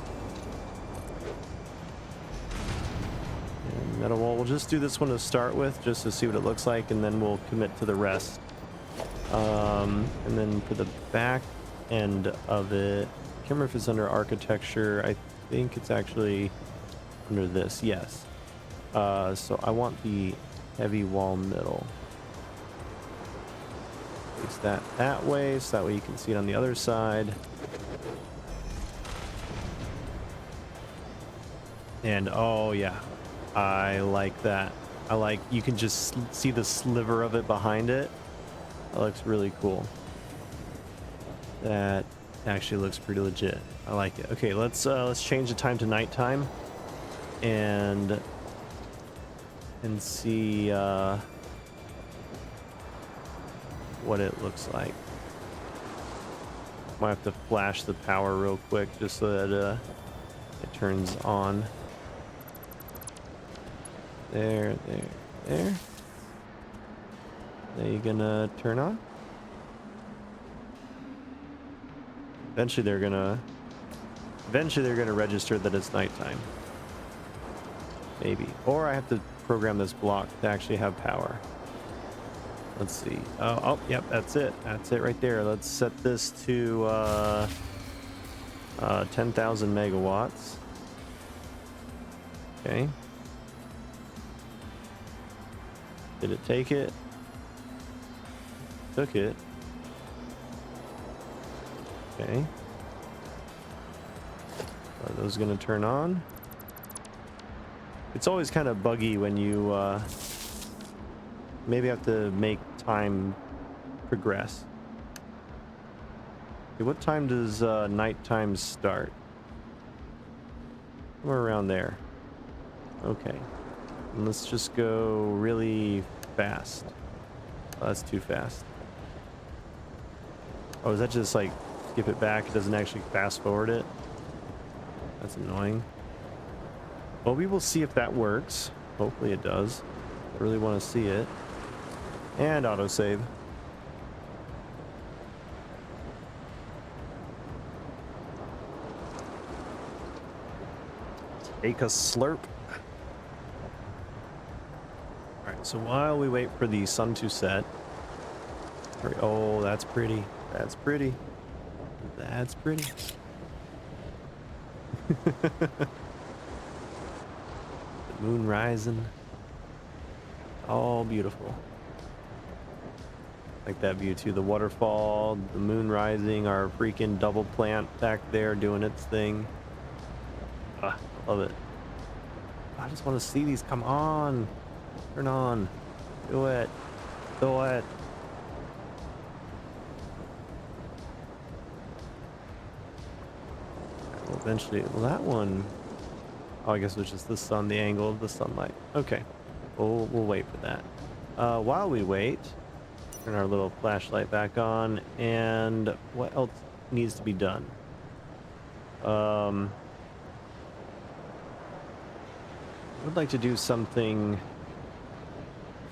[SPEAKER 1] And metal wall. We'll just do this one to start with, just to see what it looks like, and then we'll commit to the rest. And then for the back end of it, I can't remember if it's under architecture. I think it's actually under this. Yes. So I want the heavy wall middle. Place that way, so that way you can see it on the other side. And oh yeah, I like that. I like, you can just see the sliver of it behind it. That looks really cool. That actually looks pretty legit. I like it. Okay, let's change the time to nighttime and see what it looks like. Might have to flash the power real quick just so that it turns on. There. Are you gonna turn on? Eventually they're gonna register that it's nighttime. Maybe. Or I have to program this block to actually have power. Let's see. Oh, yep, that's it. That's it right there. Let's set this to 10,000 megawatts. Okay. Did it take it? Took it. Okay. Are those going to turn on? It's always kind of buggy when you maybe have to make time progress. Okay, what time does nighttime start? Somewhere around there. Okay. And let's just go really fast. Oh, that's too fast. Oh, is that just like skip it back? It doesn't actually fast forward it? That's annoying. Well, we will see if that works. Hopefully it does. I really want to see it. And autosave. Take a slurp. Alright, so while we wait for the sun to set. Oh, that's pretty. That's pretty. That's pretty. The moon rising. All beautiful. Like that view too. The waterfall, the moon rising, our freaking double plant back there doing its thing. I love it. I just want to see these. Come on. Turn on. Do it. Do it. Well, eventually, well, that one. Oh, I guess it was just the sun, the angle of the sunlight. Okay. We'll wait for that. While we wait, turn our little flashlight back on. And what else needs to be done? I would like to do something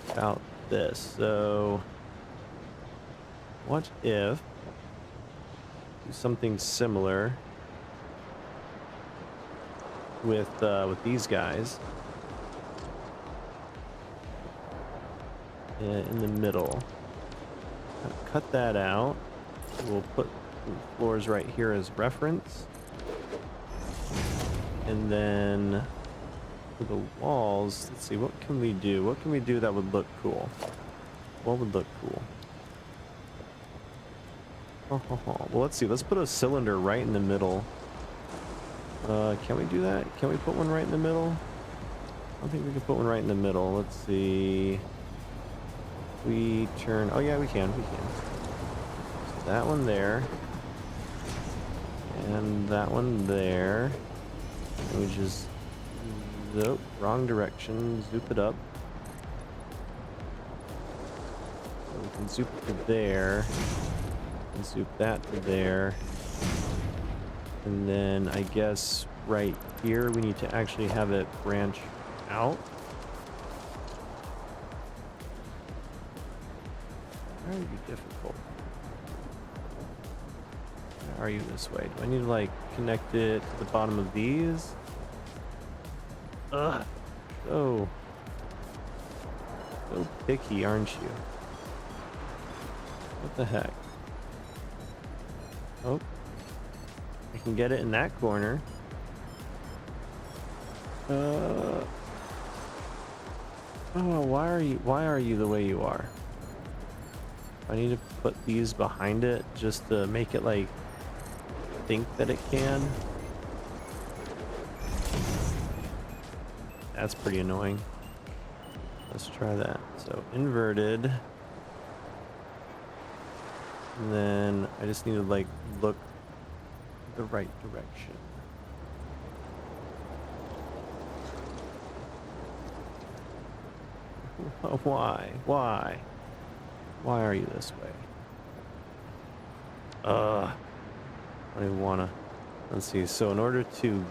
[SPEAKER 1] about this. So, what if do something similar with these guys in the middle? Cut that out. We'll put floors right here as reference, and then for the walls, let's see, what can we do? What can we do that would look cool? What would look cool? Well, let's see. Let's put a cylinder right in the middle. Can we do that? Can we put one right in the middle? I don't think we can put one right in the middle. Let's see. We turn. Oh yeah, we can. We can. So that one there, and that one there. And we just. Nope, wrong direction. Zoop it up. So we can zoop it to there. And zoop that to there. And then I guess right here we need to actually have it branch out. Very difficult. Where are you this way? Do I need to like connect it to the bottom of these? Ugh. So picky, aren't you? What the heck? Oh, I can get it in that corner. Oh, why are you the way you are? I need to put these behind it just to make it like think that it can. That's pretty annoying. Let's try that. So inverted. And then I just need to like look the right direction. Why? Why? Why are you this way? I wanna, let's see. So in order to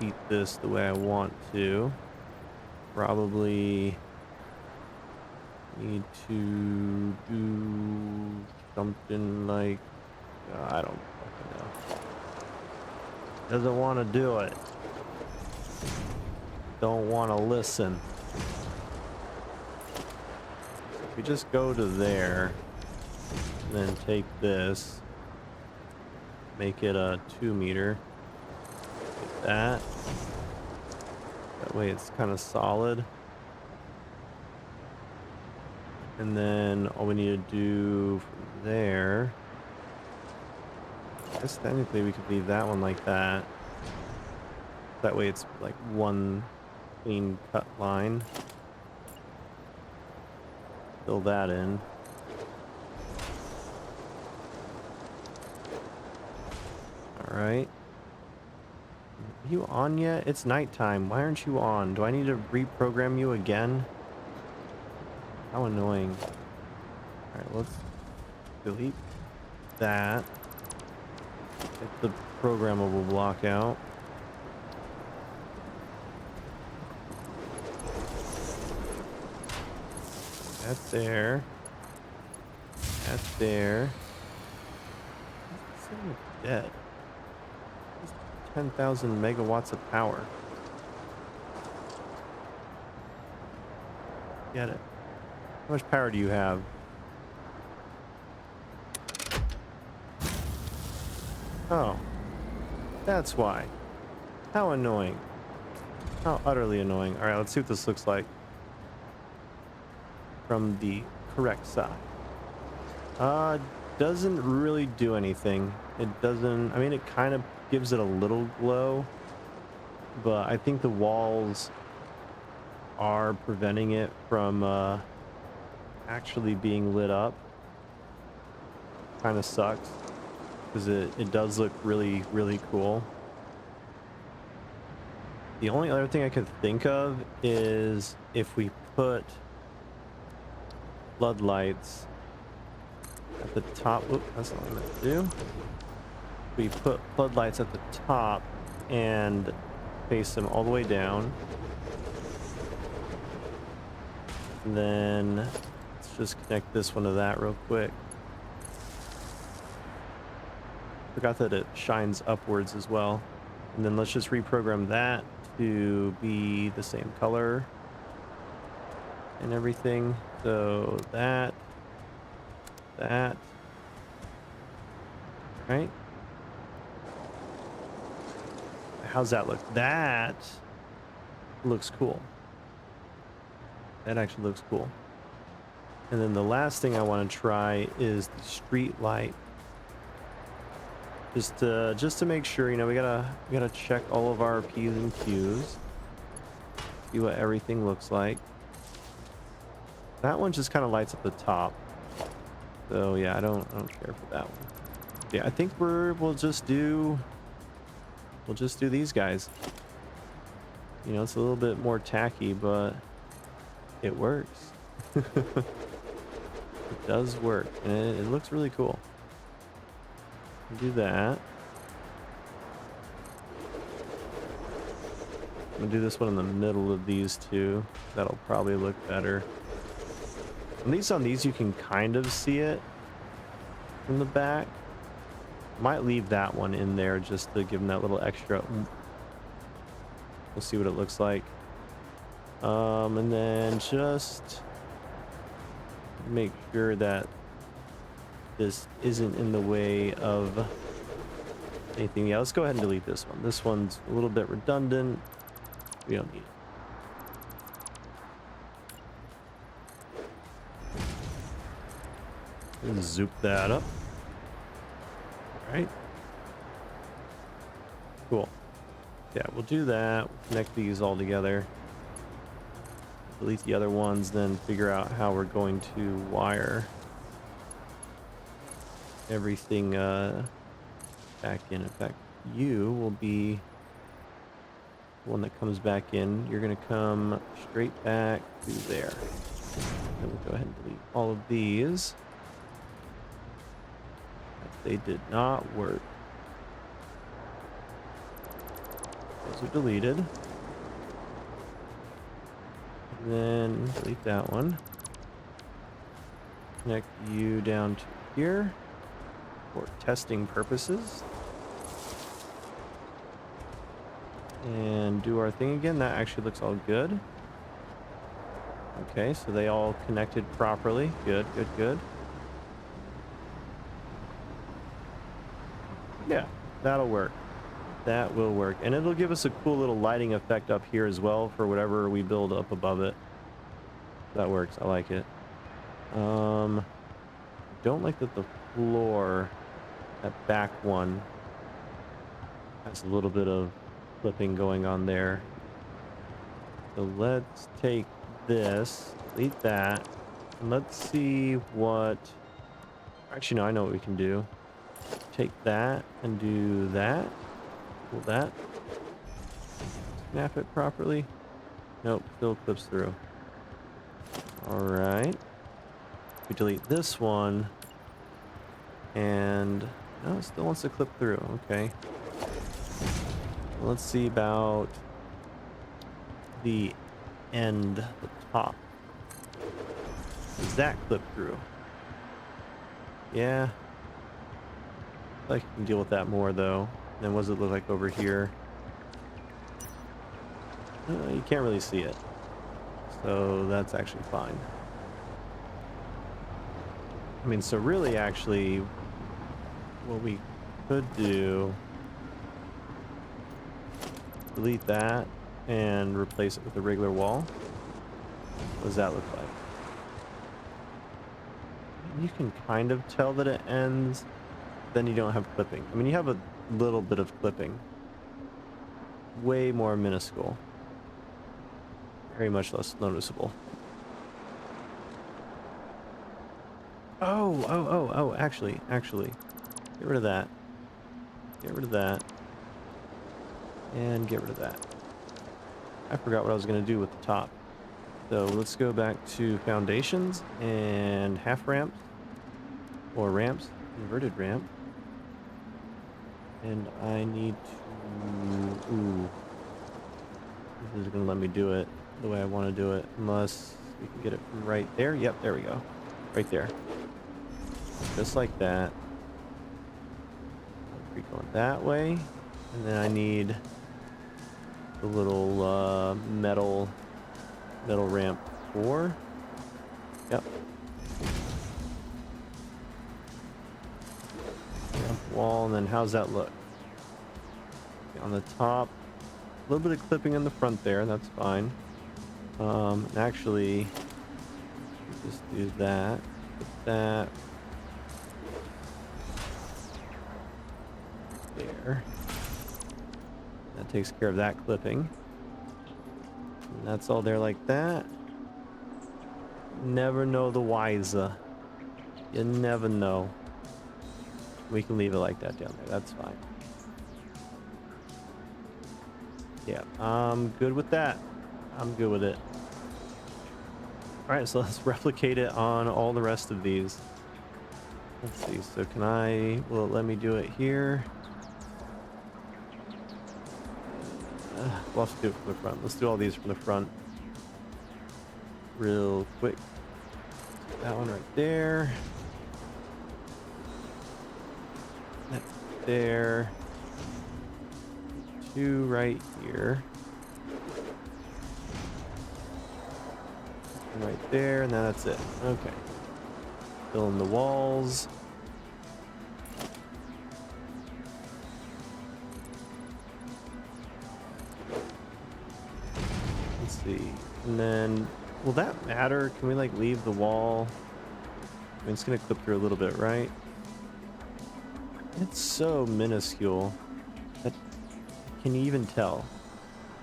[SPEAKER 1] cheat this the way I want to, probably need to do something like, I don't fucking know. Doesn't want to do it. Don't want to listen. So if we just go to there, and then take this, make it a 2 meter, like that. That way it's kind of solid. And then all we need to do from there, I guess technically we could leave that one like that. That way it's like one clean cut line. Fill that in. All right. Are you on yet? It's nighttime. Why aren't you on? Do I need to reprogram you again? How annoying. All right, let's delete that. Get the programmable block out. That's there. That's there. This thing is dead. 10,000 megawatts of power. Get it. How much power do you have? Oh. That's why. How annoying. How utterly annoying. Alright, let's see what this looks like from the correct side. Doesn't really do anything. It doesn't, I mean, it kind of gives it a little glow, but I think the walls are preventing it from actually being lit up. Kind of sucks because it does look really, really cool. The only other thing I could think of is if we put floodlights at the top. Oop, that's not what I meant to do. We put floodlights at the top and face them all the way down. And then let's just connect this one to that real quick. Forgot that it shines upwards as well. And then let's just reprogram that to be the same color and everything. So that, right? How's that look? That looks cool. That actually looks cool. And then the last thing I want to try is the street light. Just to make sure, you know, we gotta check all of our P's and Q's. See what everything looks like. That one just kind of lights up the top. So yeah, I don't care for that one. Yeah, I think we'll just do these guys. You know, it's a little bit more tacky, but it works. It does work, and it looks really cool. Do that. I'm gonna do this one in the middle of these two. That'll probably look better. At least on these you can kind of see it from the back. Might leave that one in there just to give them that little extra. We'll see what it looks like. And then just make sure that this isn't in the way of anything. Yeah, let's go ahead and delete this one. This one's a little bit redundant. We don't need it. And zoop that up. All right. Cool. Yeah, we'll do that. We'll connect these all together. Delete the other ones, then figure out how we're going to wire everything back in. In fact, you will be the one that comes back in. You're going to come straight back to there. Then we'll go ahead and delete all of these. They did not work. Those are deleted. And then delete that one. Connect you down to here for testing purposes. And do our thing again. That actually looks all good. Okay, so they all connected properly. Good, good, good. Yeah, that'll work. That will work. And it'll give us a cool little lighting effect up here as well for whatever we build up above it. That works. I like it. Don't like that the floor, that back one, has a little bit of clipping going on there. So let's take this, delete that, and let's see what... Actually, no, I know what we can do. Take that and do that. Pull that. Snap it properly. Nope, still clips through. Alright. We delete this one. And... no, it still wants to clip through. Okay. Let's see about the end, the top. Does that clip through? Yeah. I feel like I can deal with that more though. And then what does it look like over here? You can't really see it. So that's actually fine. I mean, so really actually what we could do, delete that and replace it with a regular wall. What does that look like? You can kind of tell that it ends, then you don't have clipping. I mean, you have a little bit of clipping. Way more minuscule. Very much less noticeable. Oh, actually. Get rid of that. Get rid of that. And get rid of that. I forgot what I was going to do with the top. So let's go back to foundations and half ramps. Or ramps. Inverted ramp. And I need to... ooh. This is going to let me do it the way I want to do it. Unless we can get it from right there. Yep, there we go. Right there. Just like that. We're going that way. And then I need the little metal ramp 4. Yep. Ramp wall, and then how's that look? Okay, on the top, a little bit of clipping in the front there, that's fine. And actually, just do that, put that there. That takes care of that clipping. And that's all there like that. Never know the wiser. You never know. We can leave it like that down there. That's fine. Yeah, I'm good with that. I'm good with it. Alright, so let's replicate it on all the rest of these. Let's see, so can I... will it let me do it here? We'll have to do it from the front. Let's do all these from the front. Real quick. That one right there. That there. 2 right here. And right there, and then that's it. Okay. Fill in the walls. Let's see. And then, will that matter? Can we like leave the wall? I mean, it's gonna clip through a little bit, right? It's so minuscule. That, can you even tell?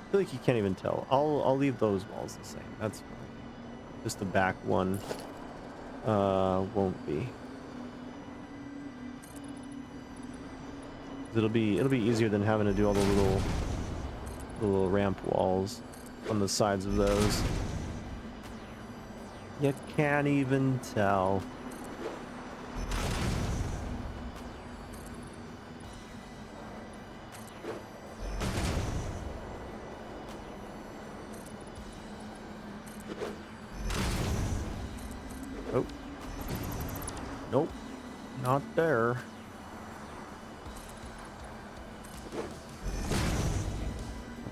[SPEAKER 1] I feel like you can't even tell. I'll leave those walls the same. That's fine. Just the back one won't be. It'll be easier than having to do all the little ramp walls on the sides of those. You can't even tell. Nope, not there.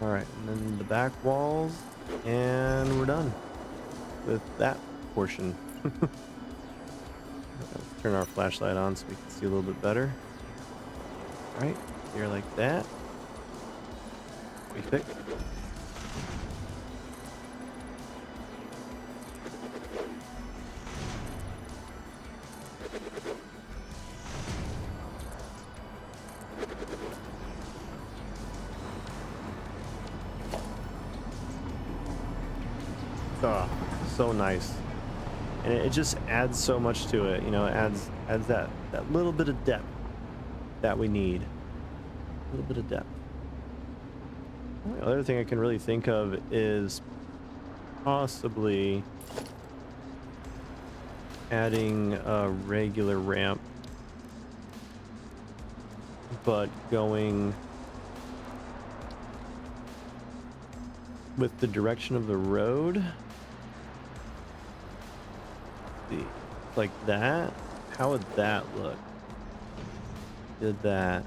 [SPEAKER 1] All right, and then the back walls, and we're done with that portion. Let's turn our flashlight on so we can see a little bit better. All right, here like that. We fix. Oh, so nice. And it just adds so much to it, you know, it adds that little bit of depth that we need. A little bit of depth. The other thing I can really think of is possibly adding a regular ramp, but going with the direction of the road. Like that. How would that look? Did that.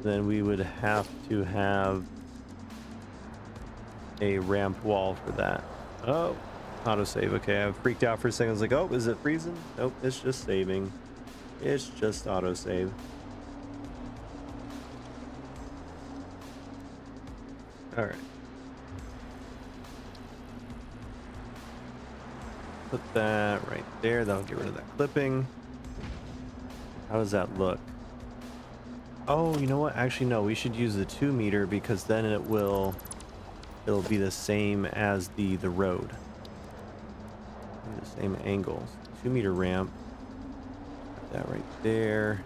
[SPEAKER 1] Then we would have to have a ramp wall for that. Oh, autosave. Okay, I freaked out for a second. I was like, oh, is it freezing? Nope, it's just saving. It's just autosave. All right. Put that right there. That'll get rid of that clipping. How does that look? Oh, you know what? Actually, no. We should use the 2 meter because then it'll be the same as the road. The same angles. 2 meter ramp. Put that right there.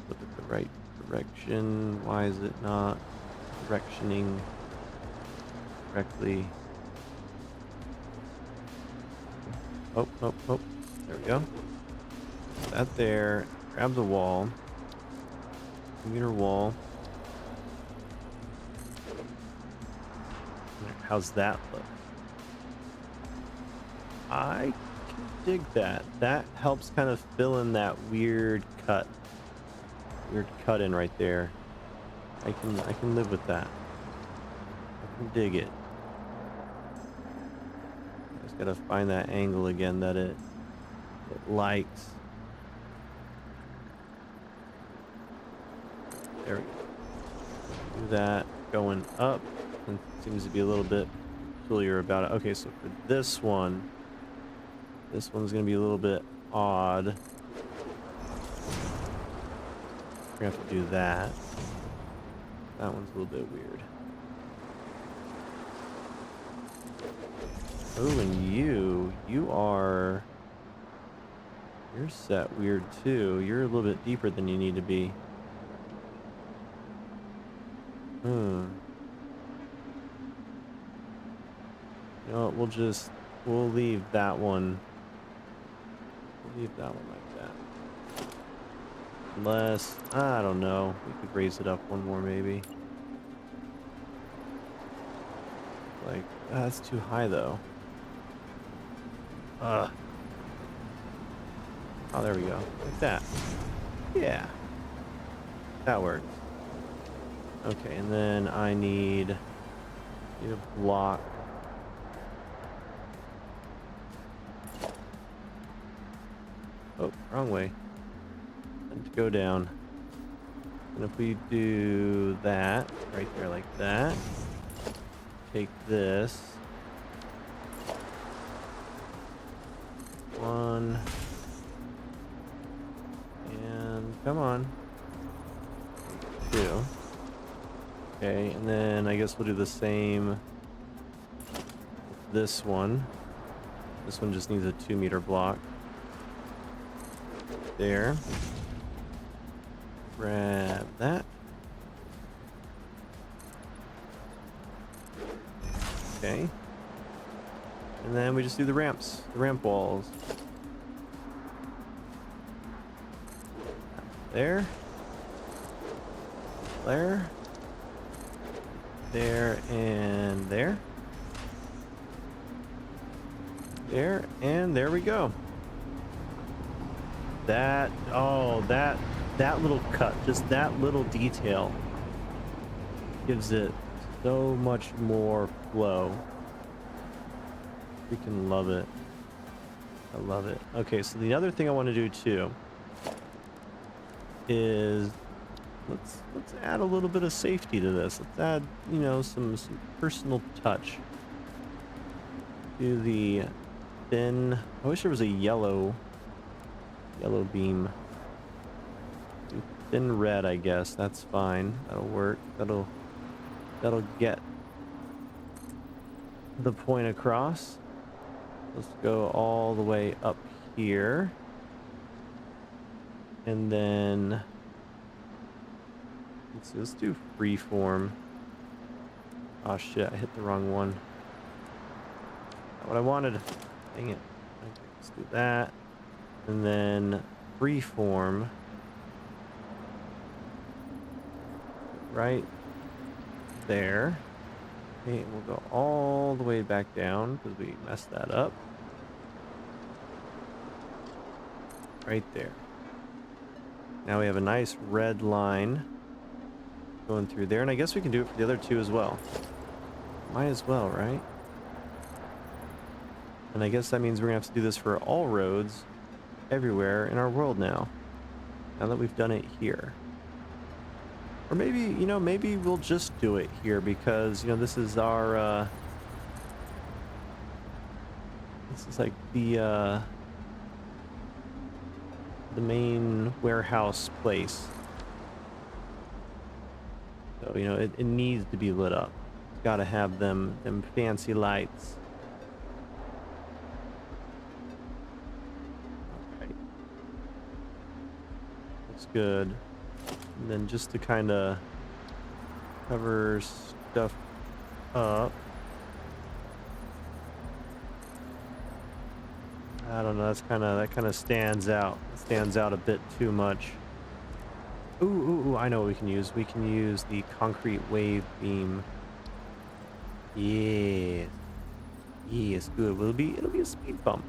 [SPEAKER 1] Look at the right direction. Why is it not directioning correctly? Oh, oh, oh. There we go. Put that there. Grab the wall. 2 meter wall. How's that look? I can dig that. That helps kind of fill in that weird cut. Weird cut in right there. I can live with that. I can dig it. Just gotta find that angle again that it likes. There we go. Do that going up. And seems to be a little bit peculiar about it. Okay, so for this one's gonna be a little bit odd. We're gonna have to do that. That one's a little bit weird. Oh, and you're set weird too. You're a little bit deeper than you need to be. You know what, we'll leave that one. We'll leave that one like that. Unless, I don't know, we could raise it up one more maybe. Like, that's too high though. Oh, there we go. Like that. Yeah. That works. Okay, and then I need a block. Oh, wrong way. And to go down. And if we do that right there like that, take this. One. And come on. 2. Okay, and then I guess we'll do the same with this one. This one just needs a 2 meter block. There. Grab that. Okay. And then we just do the ramps, the ramp walls. There. There. There and there. There and there we go. That, oh, that little cut, just that little detail gives it so much more flow. Freaking love it. I love it. Okay, so the other thing I want to do too is let's add a little bit of safety to this. Let's add, you know, some personal touch to the thin. I wish there was a yellow beam. Thin red, I guess. That's fine. That'll work. That'll get the point across. Let's go all the way up here. And then let's do freeform. Oh shit, I hit the wrong one. Not what I wanted. Dang it. Okay, let's do that. And then freeform. Right there. Okay, and we'll go all the way back down because we messed that up. Right there. Now we have a nice red line going through there, and I guess we can do it for the other two as well. Might as well, right? And I guess that means we're gonna have to do this for all roads everywhere in our world now that we've done it here. Or maybe, you know, maybe we'll just do it here because, you know, this is our this is like the main warehouse place. So, you know, it needs to be lit up. It's got to have them fancy lights. Alright. Looks good. And then just to kind of cover stuff up. I don't know, that kind of stands out. It stands out a bit too much. Ooh, I know what we can use. We can use the concrete wave beam. Yeah. Yes, good. It'll be a speed bump.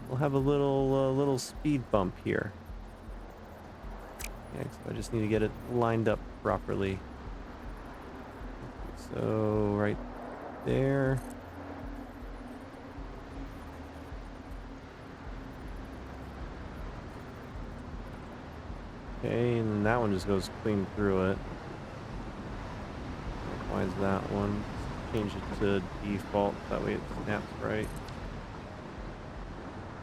[SPEAKER 1] We'll have a little speed bump here. Yeah, so I just need to get it lined up properly. So right there. Okay, and that one just goes clean through it. Why is that one? Change it to default, that way it snaps right.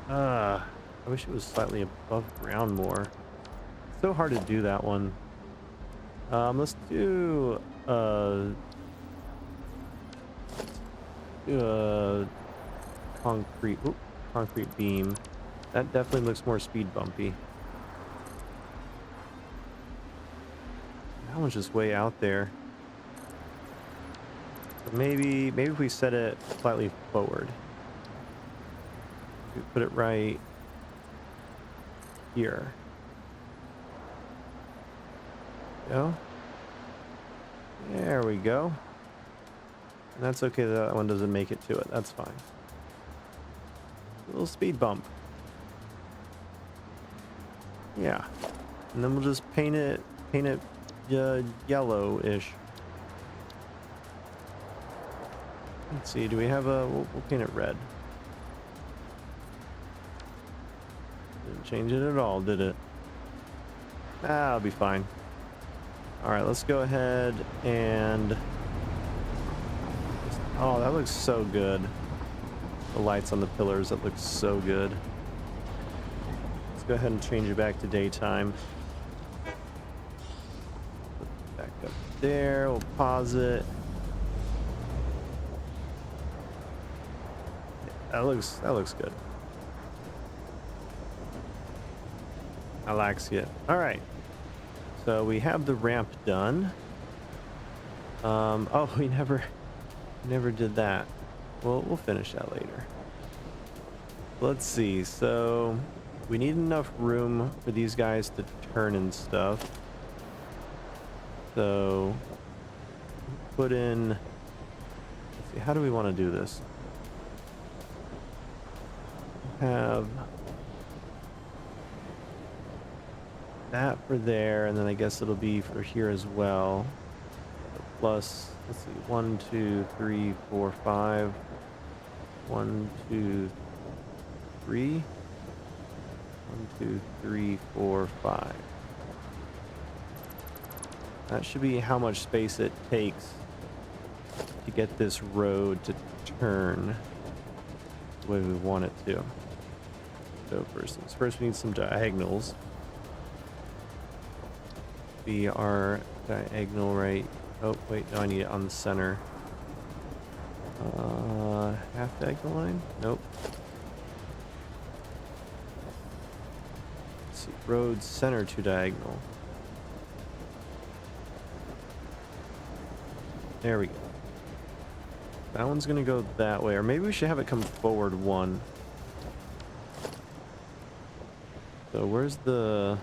[SPEAKER 1] I wish it was slightly above ground more. It's so hard to do that one. Let's do concrete beam. That definitely looks more speed bumpy. That one's just way out there. But maybe if we set it slightly forward. We put it right here. Go. There we go. And that's okay that one doesn't make it to it. That's fine. A little speed bump. Yeah. And then we'll just paint it yellow-ish. Let's see, do we have a... We'll paint it red. Didn't change it at all, did it? That'll be fine. Alright, let's go ahead and... Oh, that looks so good. The lights on the pillars, that looks so good. Let's go ahead and change it back to daytime. Put it back up there, we'll pause it. That looks good. I likes it. All right. So we have the ramp done. Oh, we never did that. We'll finish that later. Let's see. So we need enough room for these guys to turn and stuff. So put in. Let's see. How do we want to do this? that for there, and then I guess it'll be for here as well. So plus, let's see, 1, 2, 3, 4, 5. 1, 2, 3. 1, 2, 3, 4, 5. That should be how much space it takes to get this road to turn the way we want it to. So first we need some diagonals. Be our diagonal right. Oh wait, no, I need it on the center. Half diagonal line? Nope. Let's see, road center to diagonal. There we go. That one's gonna go that way, or maybe we should have it come forward one. So where's the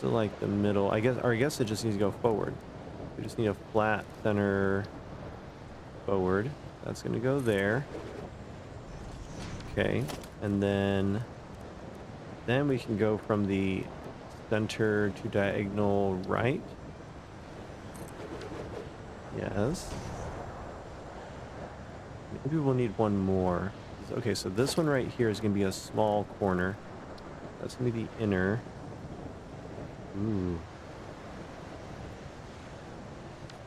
[SPEAKER 1] like the middle? I guess it just needs to go forward. We just need a flat center forward. That's gonna go there. Okay, and then we can go from the center to diagonal right. Yes. Maybe we'll need one more. Okay, so this one right here is gonna be a small corner. That's gonna be the inner. Ooh.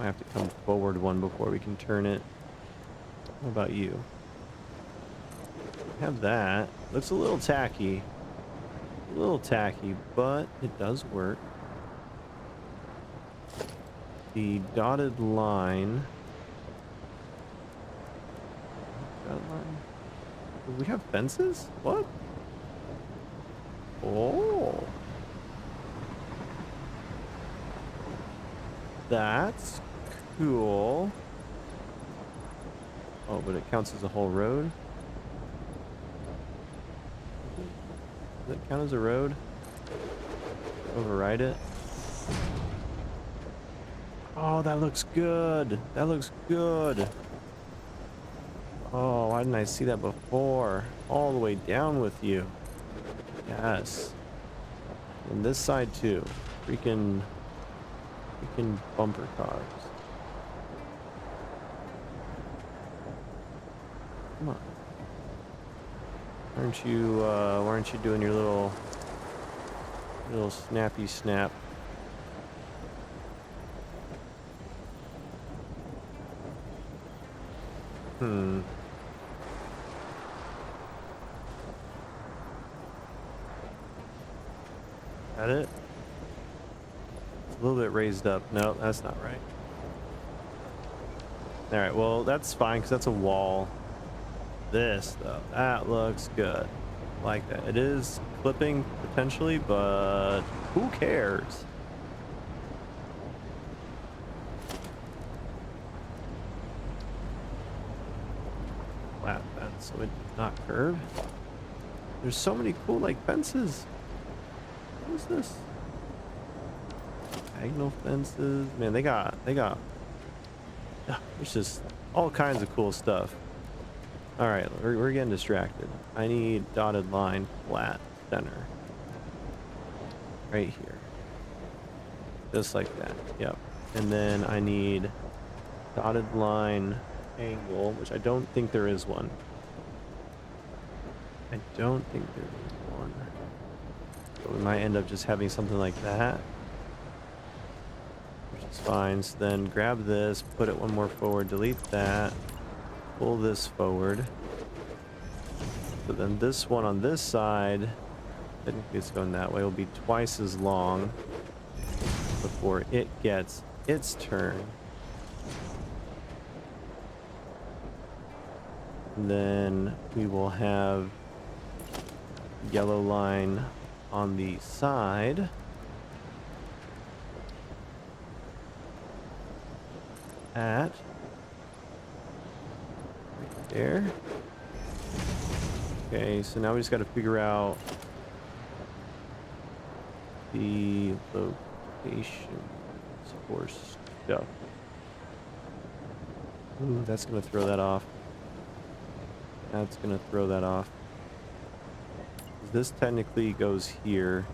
[SPEAKER 1] I have to come forward one before we can turn it. What about you? Have that. Looks a little tacky. A little tacky, but it does work. The dotted line. Dotted line. Do we have fences? What? Oh. That's cool. Oh, but it counts as a whole road? Does it count as a road? Override it? Oh, that looks good. That looks good. Oh, why didn't I see that before? All the way down with you. Yes. And this side too. Freaking bumper cars. Come on. Why aren't you doing your little snappy snap? That it? It's a little bit raised up. No, that's not right. All right, well, that's fine because that's a wall. This, though, that looks good. Like that. It is clipping potentially, but who cares? Flat fence, so it did not curve. There's so many cool, like, fences. What is this? Diagonal fences. Man, they got there's just all kinds of cool stuff. All right, we're getting distracted. I need dotted line, flat, center. Right here. Just like that. Yep. And then I need dotted line angle, which I don't think there is one. I don't think there is one. So we might end up just having something like that. Which is fine. So then grab this, put it one more forward, delete that. Pull this forward. So then this one on this side, technically it's going that way, will be twice as long before it gets its turn. And then we will have yellow line on the side. At there. Okay, so now we just got to figure out the locations for stuff. Ooh, that's gonna throw that off. That's gonna throw that off. This technically goes here.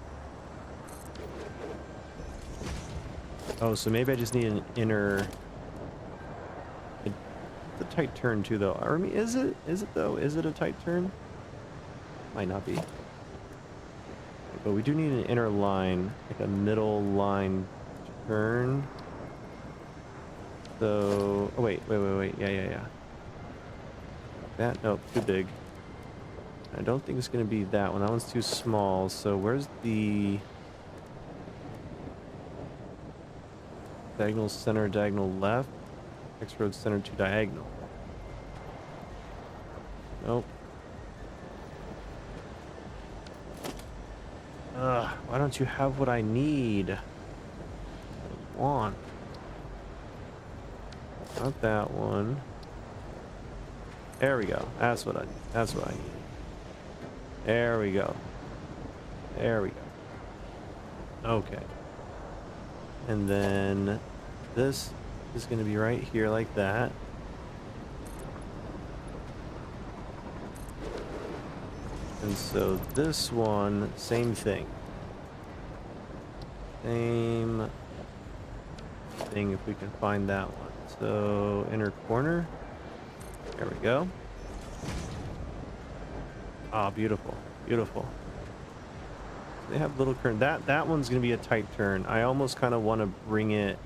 [SPEAKER 1] Oh, so maybe I just need an inner... The tight turn too, though. Or, I mean, is it? Is it though? Is it a tight turn? Might not be. But we do need an inner line, like a middle line turn. So, oh wait. Yeah. That, nope, too big. I don't think it's gonna be that one. That one's too small. So where's the diagonal center, diagonal left? X road center to diagonal. Nope. Ugh, why don't you have what I need? I want. Not that one. There we go. That's what I need. That's what I need. There we go. There we go. Okay. And then this is going to be right here like that. And so this one, same thing. Same thing if we can find that one. So inner corner. There we go. Ah, beautiful. Beautiful. They have little turn. That one's going to be a tight turn. I almost kind of want to bring it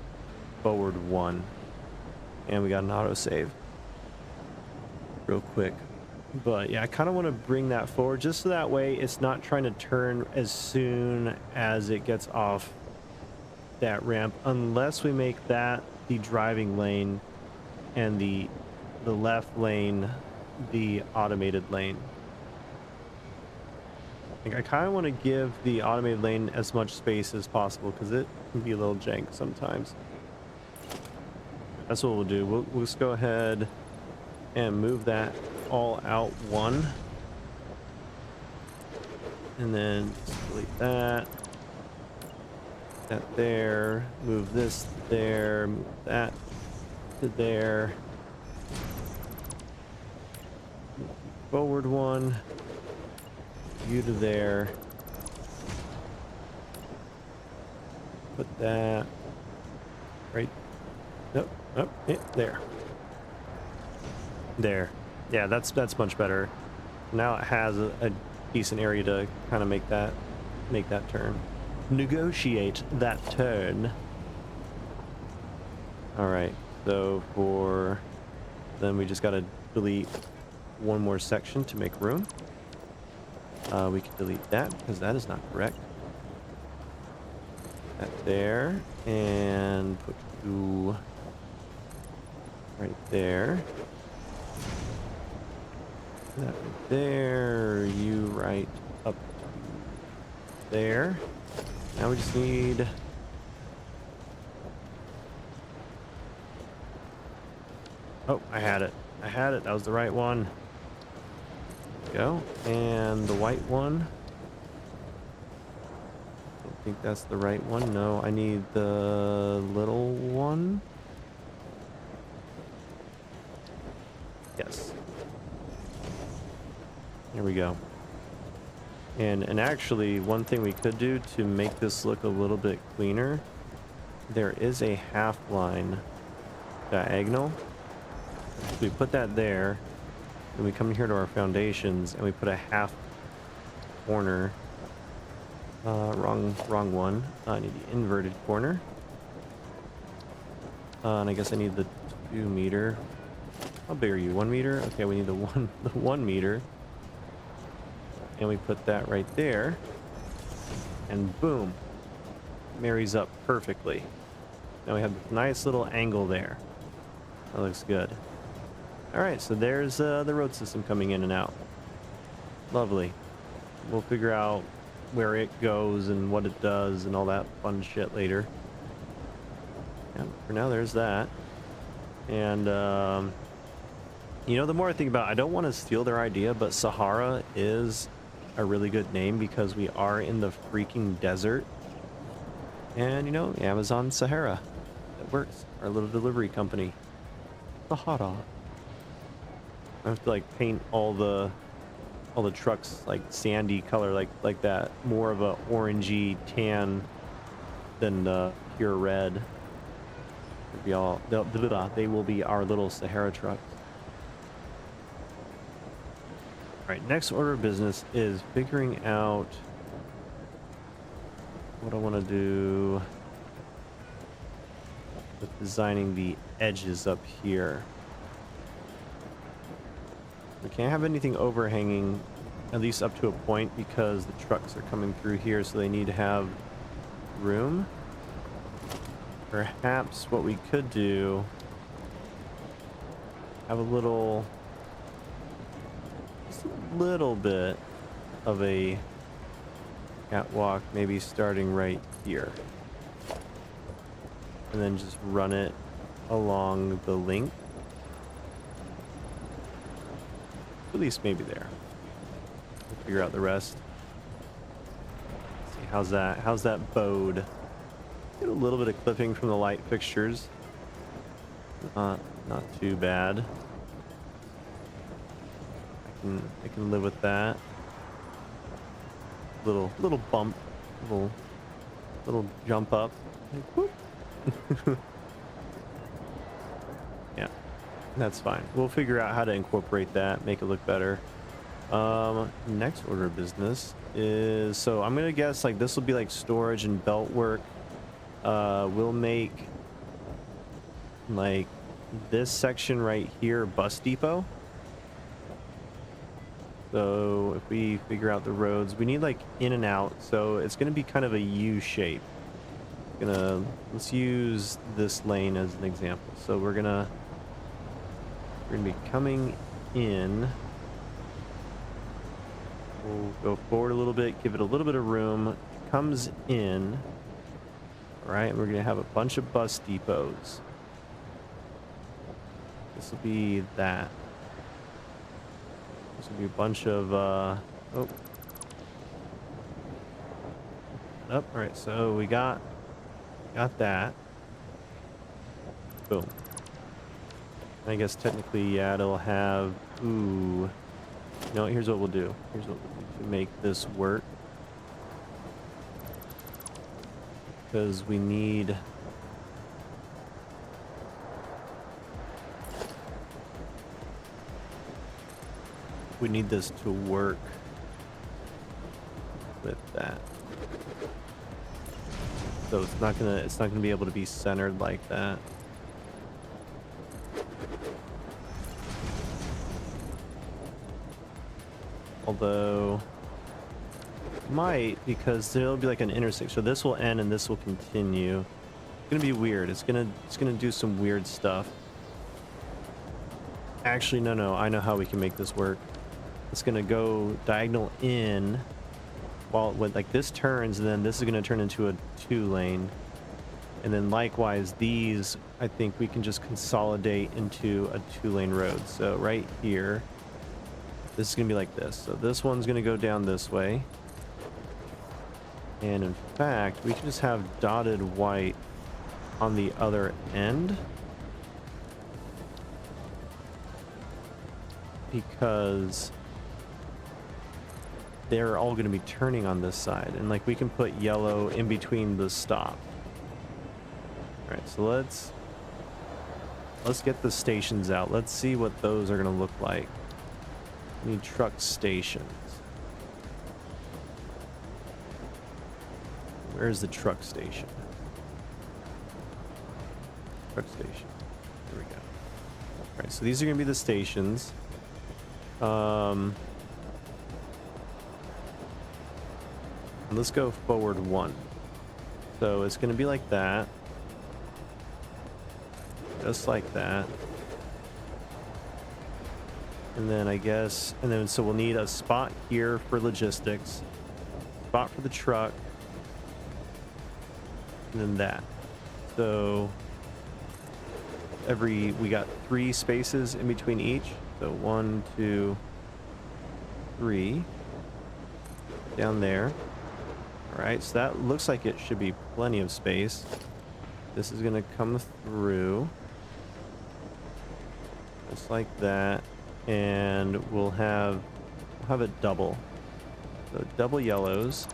[SPEAKER 1] forward one. And we got an autosave. Real quick. But yeah, I kind of want to bring that forward just so that way it's not trying to turn as soon as it gets off that ramp, unless we make that the driving lane and the left lane the automated lane. Like, I kind of want to give the automated lane as much space as possible because it can be a little jank sometimes. That's what we'll do. We'll just go ahead and move that all out one. And then delete that. That there. Move this there. Move that to there. Forward one. You to there. Put that right. Nope. Oh, yeah, there. There. Yeah, that's much better. Now it has a decent area to kind of make that turn. Negotiate that turn. All right. So then we just got to delete one more section to make room. We can delete that because that is not correct. That there, and put you right there. That right there, you right up there. Now we just need oh, I had it. That was the right one. Go. And the white one. I don't think that's the right one. No, I need the little one. Yes. Here we go. And actually, one thing we could do to make this look a little bit cleaner, there is a half line diagonal. So we put that there, and we come here to our foundations, and we put a half corner. Wrong one. I need the inverted corner. And I guess I need the 2 meter. How big are you? 1 meter? Okay, we need the 1 meter. And we put that right there. And boom. Marries up perfectly. Now we have a nice little angle there. That looks good. Alright, so there's the road system coming in and out. Lovely. We'll figure out where it goes and what it does and all that fun shit later. Yeah, for now, there's that. And, you know, the more I think about it, I don't want to steal their idea, but Sahara is a really good name because we are in the freaking desert. And, you know, Amazon Sahara. It works. Our little delivery company. Sahara. I have to, like, paint all the trucks like sandy color, like that, more of a orangey tan than pure red. They will be our little Sahara trucks. All right, next order of business is figuring out what I want to do with designing the edges up here. We can't have anything overhanging, at least up to a point, because the trucks are coming through here, so they need to have room. Perhaps what we could do, have a little, just a little bit of a catwalk, maybe starting right here. And then just run it along the length. At least maybe there. We'll figure out the rest. Let's see, how's that bowed? Get a little bit of clipping from the light fixtures. Not too bad. I can live with that. Little bump, little jump up. Like, whoop. Yeah, that's fine. We'll figure out how to incorporate that, make it look better. Next order of business is, so I'm gonna guess like this will be like storage and belt work. We'll make like this section right here bus depot. So if we figure out the roads, we need like in and out, so it's gonna be kind of a U shape. Let's use this lane as an example. So we're gonna be coming in. We'll go forward a little bit, give it a little bit of room. Comes in. All right, we're gonna have a bunch of bus depots. This will be that. This will be a bunch of oh. All right, so we got that. Boom. I guess technically, yeah, it'll have, ooh. You know what, here's what we'll do. Here's what we'll do to make this work. Because we need this to work with that. So it's not gonna be able to be centered like that. Although might, because there'll be like an intersection. So this will end and this will continue. It's gonna be weird. It's gonna do some weird stuff. Actually, no, I know how we can make this work. It's gonna go diagonal in while when like this turns, and then this is gonna turn into a 2-lane. And then likewise, these, I think we can just consolidate into a 2-lane road. So right here, this is gonna be like this. So this one's gonna go down this way. And in fact, we can just have dotted white on the other end. Because they're all going to be turning on this side, and like we can put yellow in between the stop. All right, so let's get the stations out. Let's see what those are going to look like. We need truck stations. Where's the truck station? Truck station. There we go. All right, so these are going to be the stations. Let's go forward 1. So it's going to be like that. Just like that. And then I guess, and then so we'll need a spot here for logistics, spot for the truck, and then that. So we got 3 spaces in between each. So 1, 2, 3 down there. All right, so that looks like it should be plenty of space. This is gonna come through just like that, and we'll have it double. So double yellows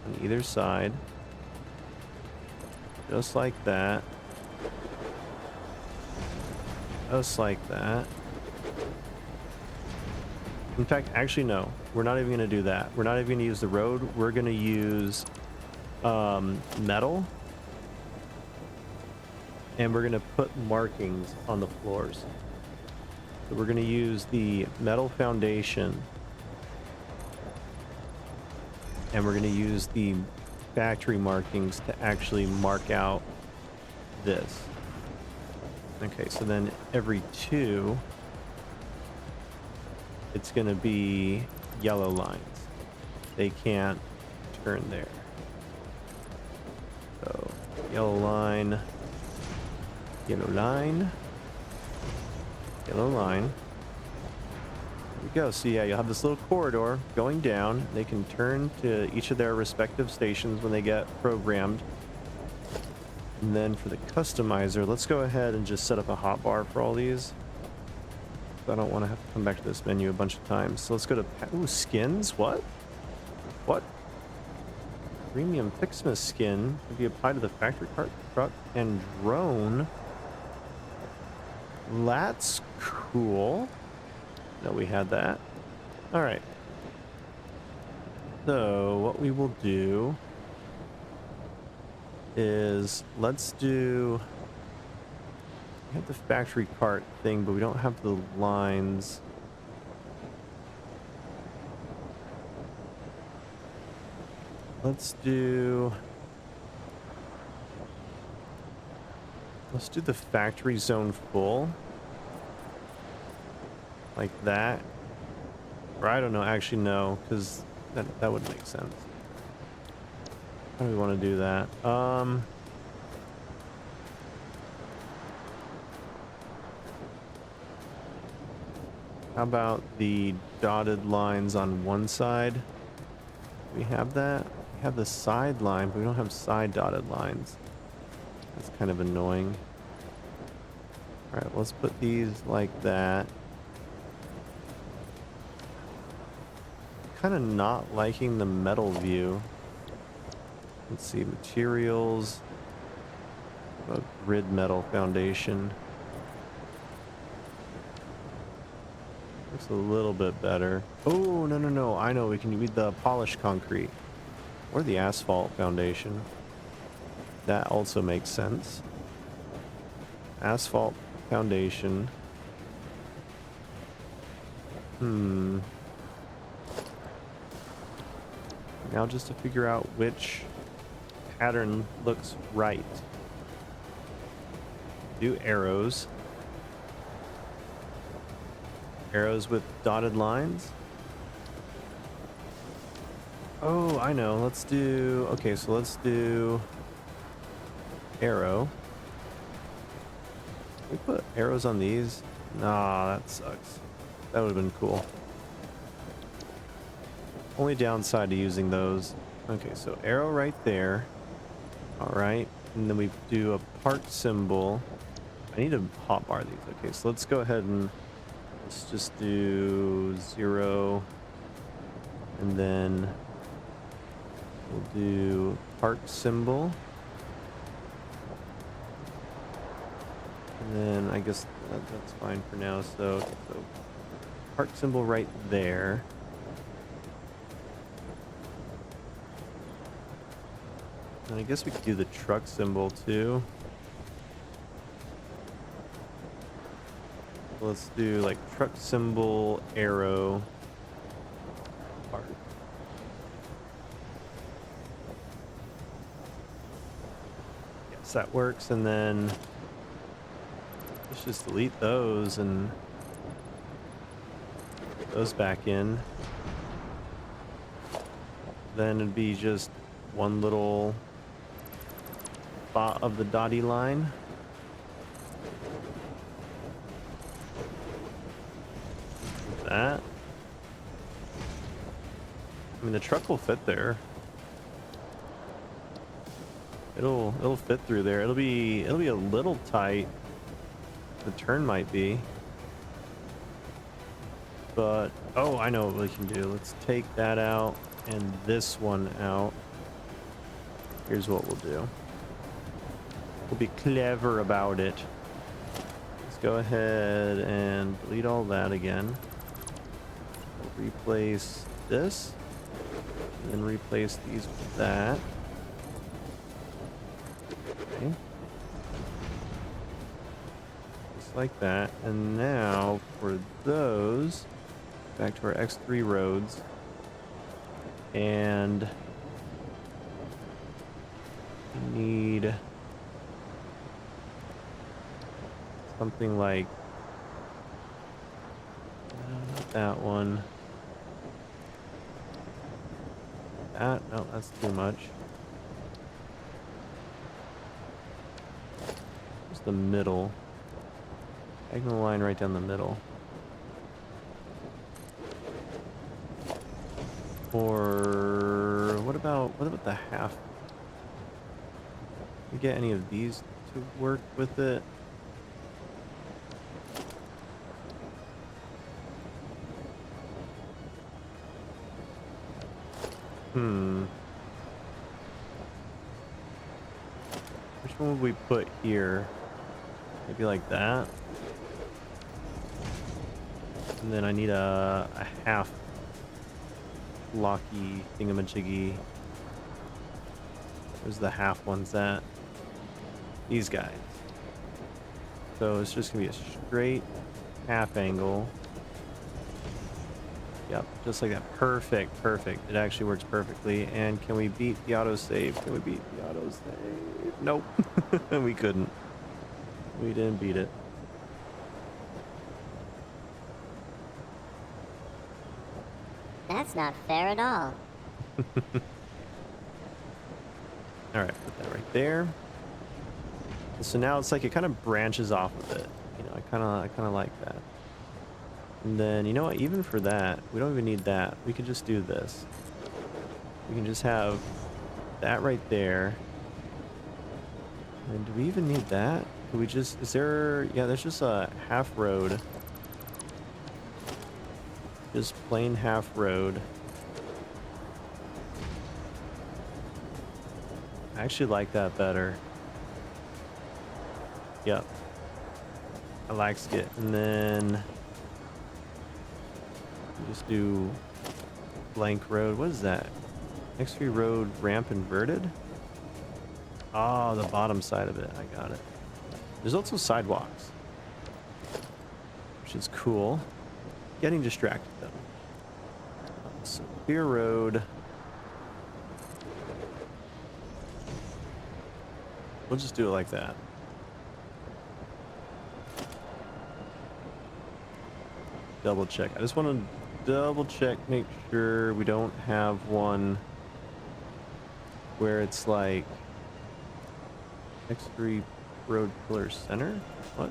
[SPEAKER 1] on either side, just like that. Just like that. In fact, actually, no. We're not even going to do that. We're not even going to use the road. We're going to use metal. And we're going to put markings on the floors. So we're going to use the metal foundation. And we're going to use the factory markings to actually mark out this. Okay, so then every 2, it's going to be yellow lines. They can't turn there. So yellow line, yellow line, yellow line. There we go. So yeah, you'll have this little corridor going down. They can turn to each of their respective stations when they get programmed. And then for the customizer, let's go ahead and just set up a hotbar for all these. I don't want to have to come back to this menu a bunch of times. So let's go to... Ooh, skins? What? What? Premium Fixmas skin can be applied to the factory cart, truck, and drone. That's cool. No, we had that. All right. So what we will do is let's do... We have the factory cart thing, but we don't have the lines. Let's do the factory zone full. Like that. Or I don't know, actually no, because that would make sense. How do we want to do that? How about the dotted lines on one side? We have that. We have the side line, but we don't have side dotted lines. That's kind of annoying. All right, let's put these like that. Kind of not liking the metal view. Let's see, materials. A grid metal foundation. Looks a little bit better. Oh, no, no, no. I know we can use the polished concrete or the asphalt foundation. That also makes sense. Asphalt foundation. Now just to figure out which pattern looks right. Do arrows. Arrows with dotted lines. Oh, I know. Let's do... Okay, so let's do... Arrow. Can we put arrows on these? Nah, that sucks. That would have been cool. Only downside to using those. Okay, so arrow right there. Alright. And then we do a part symbol. I need to hotbar these. Okay, so let's go ahead and... Let's just do 0, and then we'll do part symbol, and then I guess that's fine for now. So part symbol right there. And I guess we could do the truck symbol too. Let's do like truck symbol, arrow, part. Yes, that works. And then let's just delete those and put those back in. Then it'd be just one little spot of the dotty line. That. I mean, the truck will fit there. It'll fit through there. It'll be a little tight. The turn might be. But oh, I know what we can do. Let's take that out and this one out. Here's what we'll do. We'll be clever about it. Let's go ahead and delete all that again. Replace this, and then replace these with that. Okay. Just like that. And now for those, back to our X3 roads. And we need something like not that one. That, no, that's too much. Just the middle. Diagonal line right down the middle. Or what about the half? Can we get any of these to work with it? Which one would we put here? Maybe like that. And then I need a half blocky thingamajiggy. Where's the half ones at? These guys. So it's just gonna be a straight half angle. Yep, just like that. Perfect, perfect. It actually works perfectly. And can we beat the autosave? Can we beat the autosave? Nope. We couldn't. We didn't beat it.
[SPEAKER 2] That's not fair at all.
[SPEAKER 1] Alright, put that right there. So now it's like it kind of branches off of it. You know, I kinda like that. And then, you know what, even for that, we don't even need that. We could just do this. We can just have that right there. And do we even need that? Could we just, is there, yeah, there's just a half road. Just plain half road. I actually like that better. Yep. I like it. And then just do blank road. What is that? X3 road ramp inverted? Oh, the bottom side of it. I got it. There's also sidewalks, which is cool. Getting distracted though. So clear road. We'll just do it like that. Double check. I just want to double check, make sure we don't have one where it's like X3 road pillar center. What?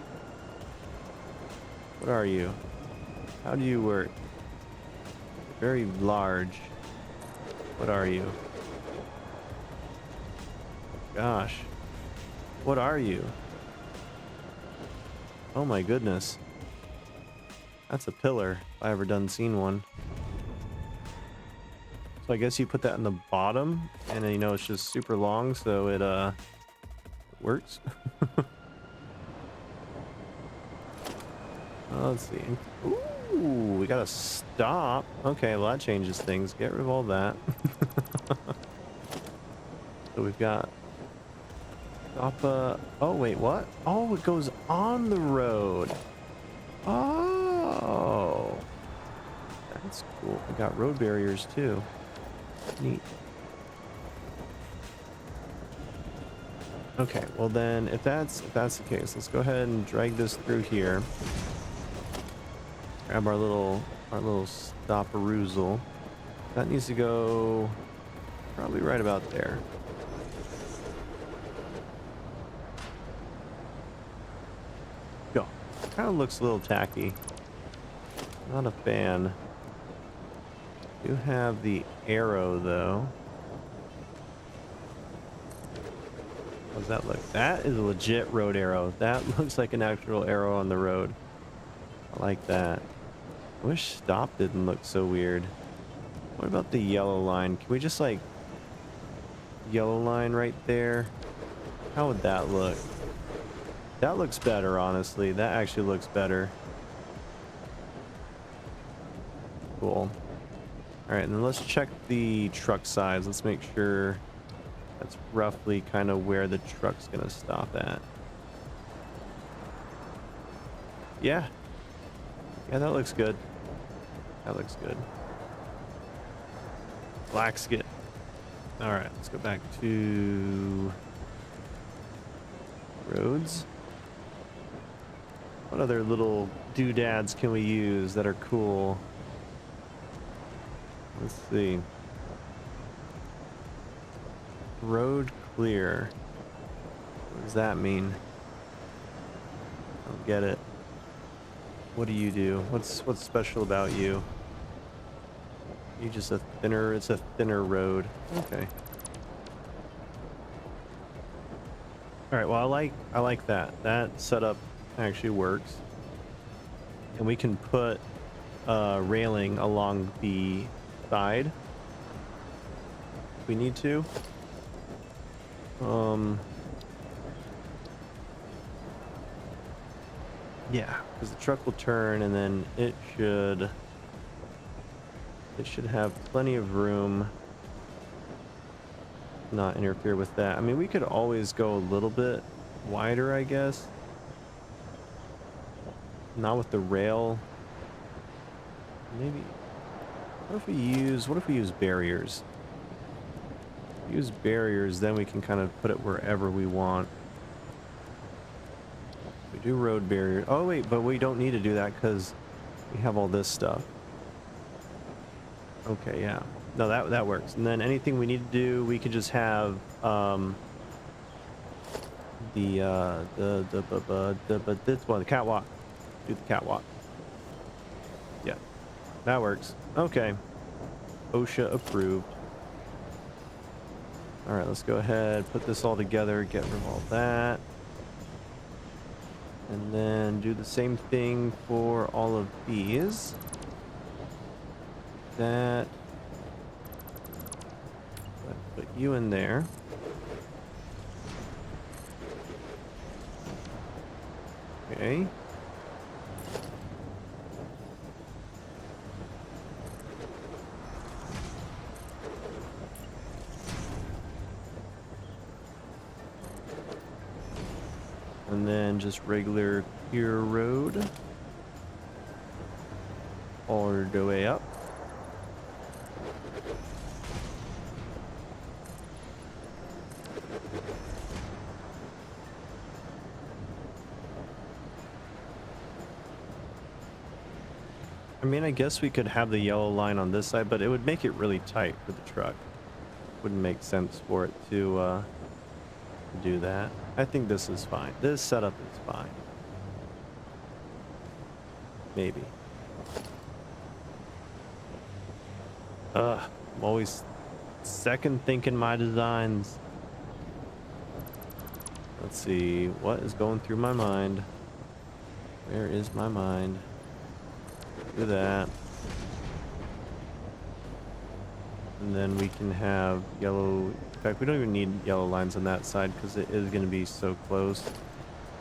[SPEAKER 1] What are you? How do you work? Very large. What are you? Gosh. What are you? Oh my goodness. That's a pillar, if I ever done seen one. So I guess you put that in the bottom, and then, you know, it's just super long, so it works. Let's see. Ooh, we got a stop. Okay, well that changes things. Get rid of all that. So we've got stop. Oh wait, what? Oh, it goes on the road. Oh, that's cool. We got road barriers too. Neat. Okay, well then, if that's the case, let's go ahead and drag this through here. Grab our little stop-a-roozle. That needs to go probably right about there. Go. Kind of looks a little tacky. Not a fan. Do have the arrow though. How does that look? That is a legit road arrow. That looks like an actual arrow on the road. I like that. I wish stop didn't look so weird. What about the yellow line? Can we just like yellow line right there? How would that look? That looks better, honestly. That actually looks better. Cool. All right, and then let's check the truck size. Let's make sure that's roughly kind of where the truck's gonna stop at. Yeah. Yeah, that looks good. That looks good. Black skin. All right, let's go back to roads. What other little doodads can we use that are cool? Let's see. Road clear. What does that mean? I don't get it. What do you do? What's special about you? You just it's a thinner road. Okay. All right, well I like that. That setup actually works. And we can put railing along the side if we need to. Yeah, because the truck will turn and then it should have plenty of room. Not interfere with that. I mean, we could always go a little bit wider, I guess. Not with the rail. Maybe. What if we use barriers? Use barriers, then we can kind of put it wherever we want. We do road barrier. Oh wait, but we don't need to do that because we have all this stuff. Okay, yeah. No, that works. And then anything we need to do, we could just have this one, the catwalk. Do the catwalk. Yeah, that works. Okay. OSHA approved. All right, let's go ahead, put this all together, get rid of all that. And then do the same thing for all of these. That. Put you in there. Okay. And then just regular clear road all the way up. I mean, I guess we could have the yellow line on this side, but it would make it really tight for the truck. Wouldn't make sense for it to do that. I think this is fine. This setup is fine. Maybe. I'm always second thinking my designs. Let's see, what is going through my mind? Where is my mind? Do that. And then we can have yellow. In fact, we don't even need yellow lines on that side because it is going to be so close.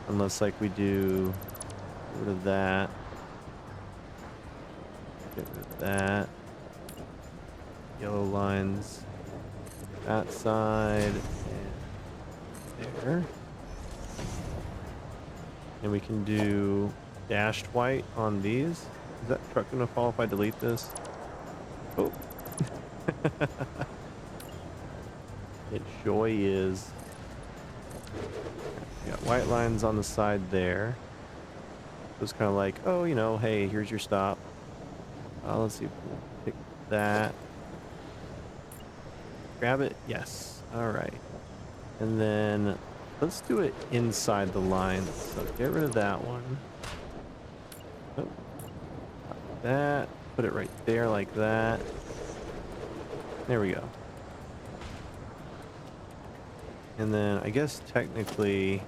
[SPEAKER 1] Unless, like, we do get rid of that. Get rid of that. Yellow lines. That side. And there. And we can do dashed white on these. Is that truck going to fall if I delete this? Oh. It sure is. We got white lines on the side there. So it's kind of like, oh, you know, hey, here's your stop. Let's see if we can pick that. Grab it? Yes. All right. And then let's do it inside the line. So get rid of that one. Oh. Like that. Put it right there like that. There we go. And then I guess technically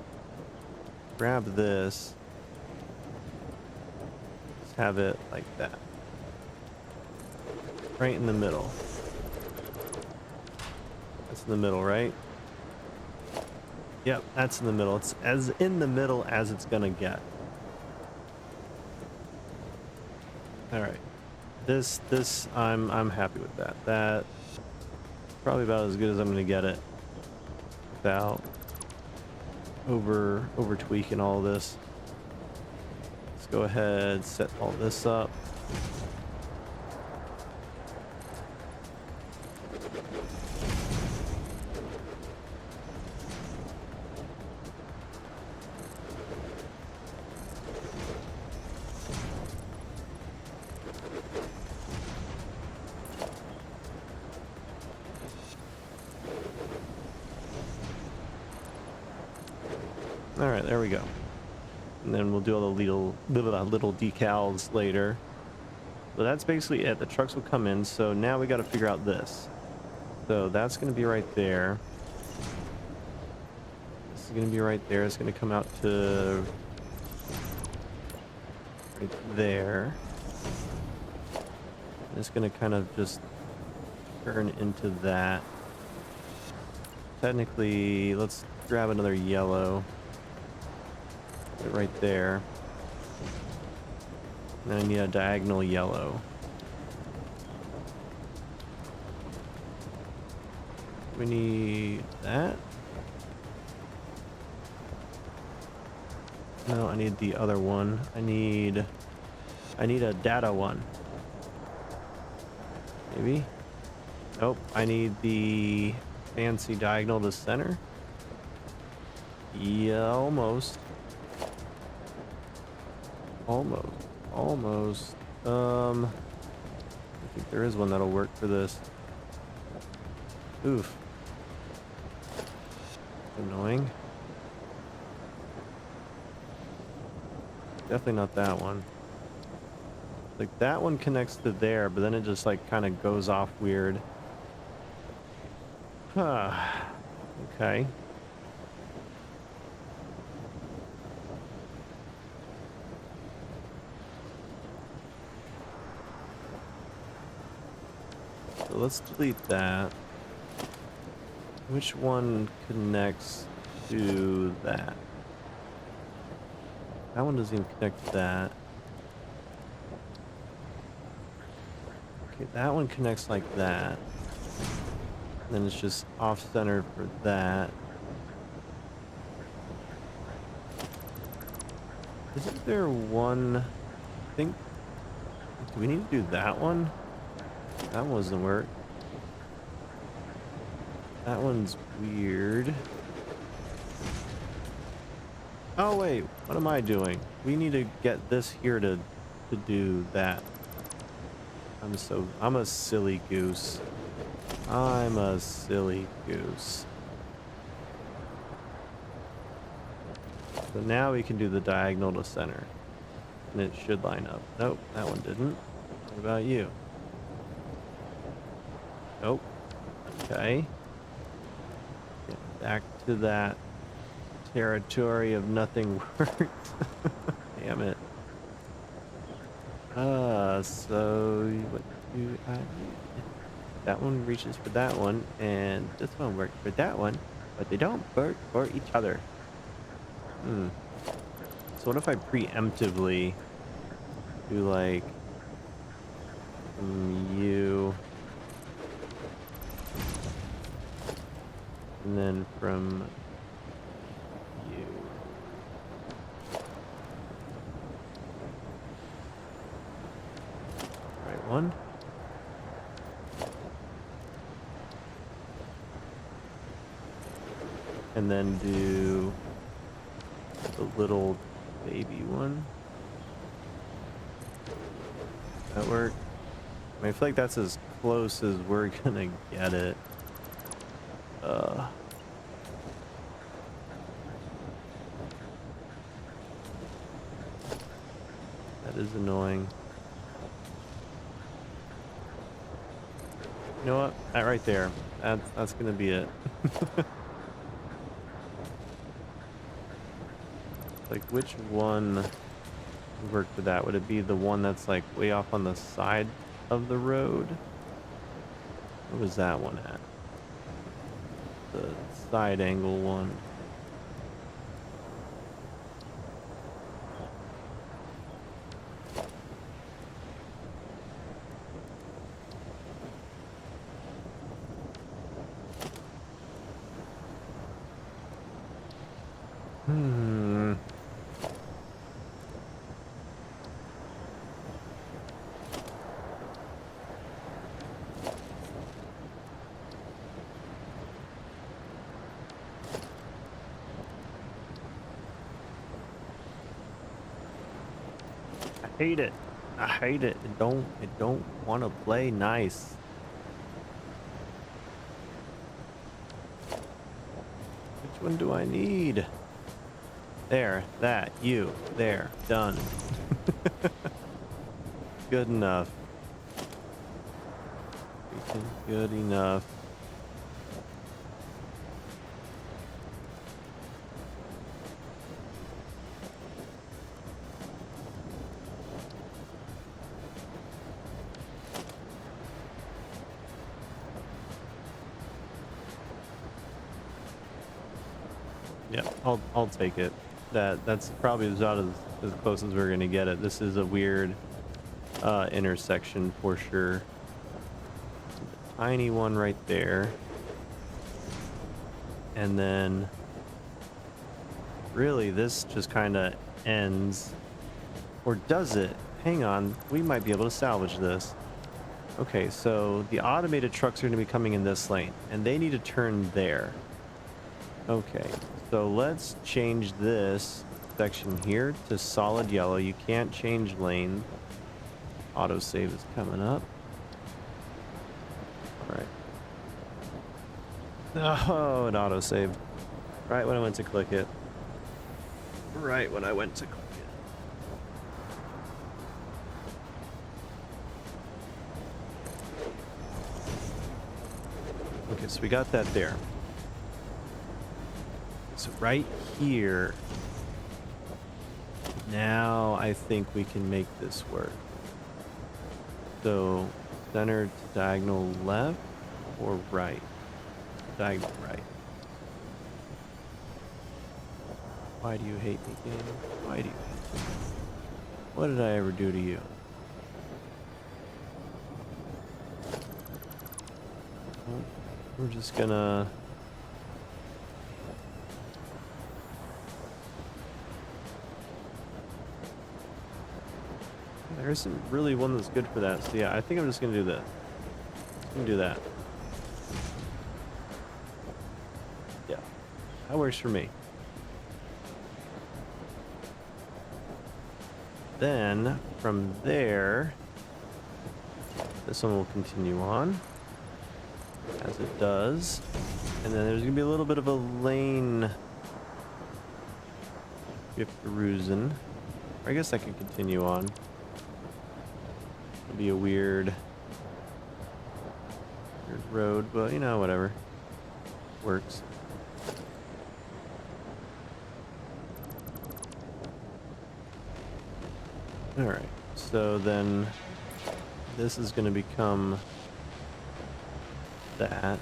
[SPEAKER 1] grab this. Just have it like that. Right in the middle. That's in the middle, right? Yep, that's in the middle. It's as in the middle as it's gonna get. All right. This I'm happy with that. That probably about as good as I'm gonna get it without over tweaking all this. Let's go ahead, set all this up. All right, there we go. And then we'll do all the little decals later. So that's basically it. The trucks will come in. So now we got to figure out this. So that's going to be right there. This is going to be right there. It's going to come out to right there. And it's going to kind of just turn into that. Technically, let's grab another yellow. Put it right there. And then I need a diagonal yellow. We need that. No, I need the other one. I need a data one. Maybe? Nope, I need the fancy diagonal to center. Yeah, almost. Almost. I think there is one that'll work for this. Oof. Annoying. Definitely not that one. Like that one connects to there, but then it just like kind of goes off weird. Huh. Okay. So let's delete that. Which one connects to that? That one doesn't even connect to that. Okay, that one connects like that. And then it's just off-centered for that. Isn't there one? I think. Do we need to do that one? That one doesn't work. That one's weird. Oh wait, what am I doing? We need to get this here to do that. I'm a silly goose. I'm a silly goose. So now we can do the diagonal to center. And it should line up. Nope, that one didn't. What about you? Nope. Okay. Get back to that territory of nothing works. Damn it. So what do I need? That one reaches for that one, and this one works for that one, but they don't work for each other. So what if I preemptively do like you, and then from you. Right one. And then do the little baby one. That work? I mean, I feel like that's as close as we're gonna get it. That is annoying. You know what? That right there. That's gonna be it. Like, which one would work for that? Would it be the one that's like way off on the side of the road? Where was that one at? The side angle one. Hmm. I hate it. I hate it. It don't want to play nice. Which one do I need? There, that, you, there, done. Good enough. Freaking good enough. Yeah, I'll take it. That's probably about as close as we're gonna get it. This is a weird intersection for sure. Tiny one right there. And then really this just kind of ends, or does it? Hang on, we might be able to salvage this. Okay, so the automated trucks are going to be coming in this lane and they need to turn there. Okay, so let's change this section here to solid yellow. You can't change lane. Autosave is coming up. All right. Oh, it autosaved. Right when I went to click it. Right when I went to click it. Okay, so we got that there. So right here. Now I think we can make this work. So center to diagonal left or right? Diagonal right. Why do you hate me, game? Why do you hate me? What did I ever do to you? Well, we're just gonna... There isn't really one that's good for that. So yeah, I think I'm just gonna do this. I'm gonna do that. Yeah, that works for me. Then from there, this one will continue on as it does, and then there's gonna be a little bit of a lane reason. I guess I could continue on. It'll be a weird road, but you know, whatever works. All right, so then this is going to become that.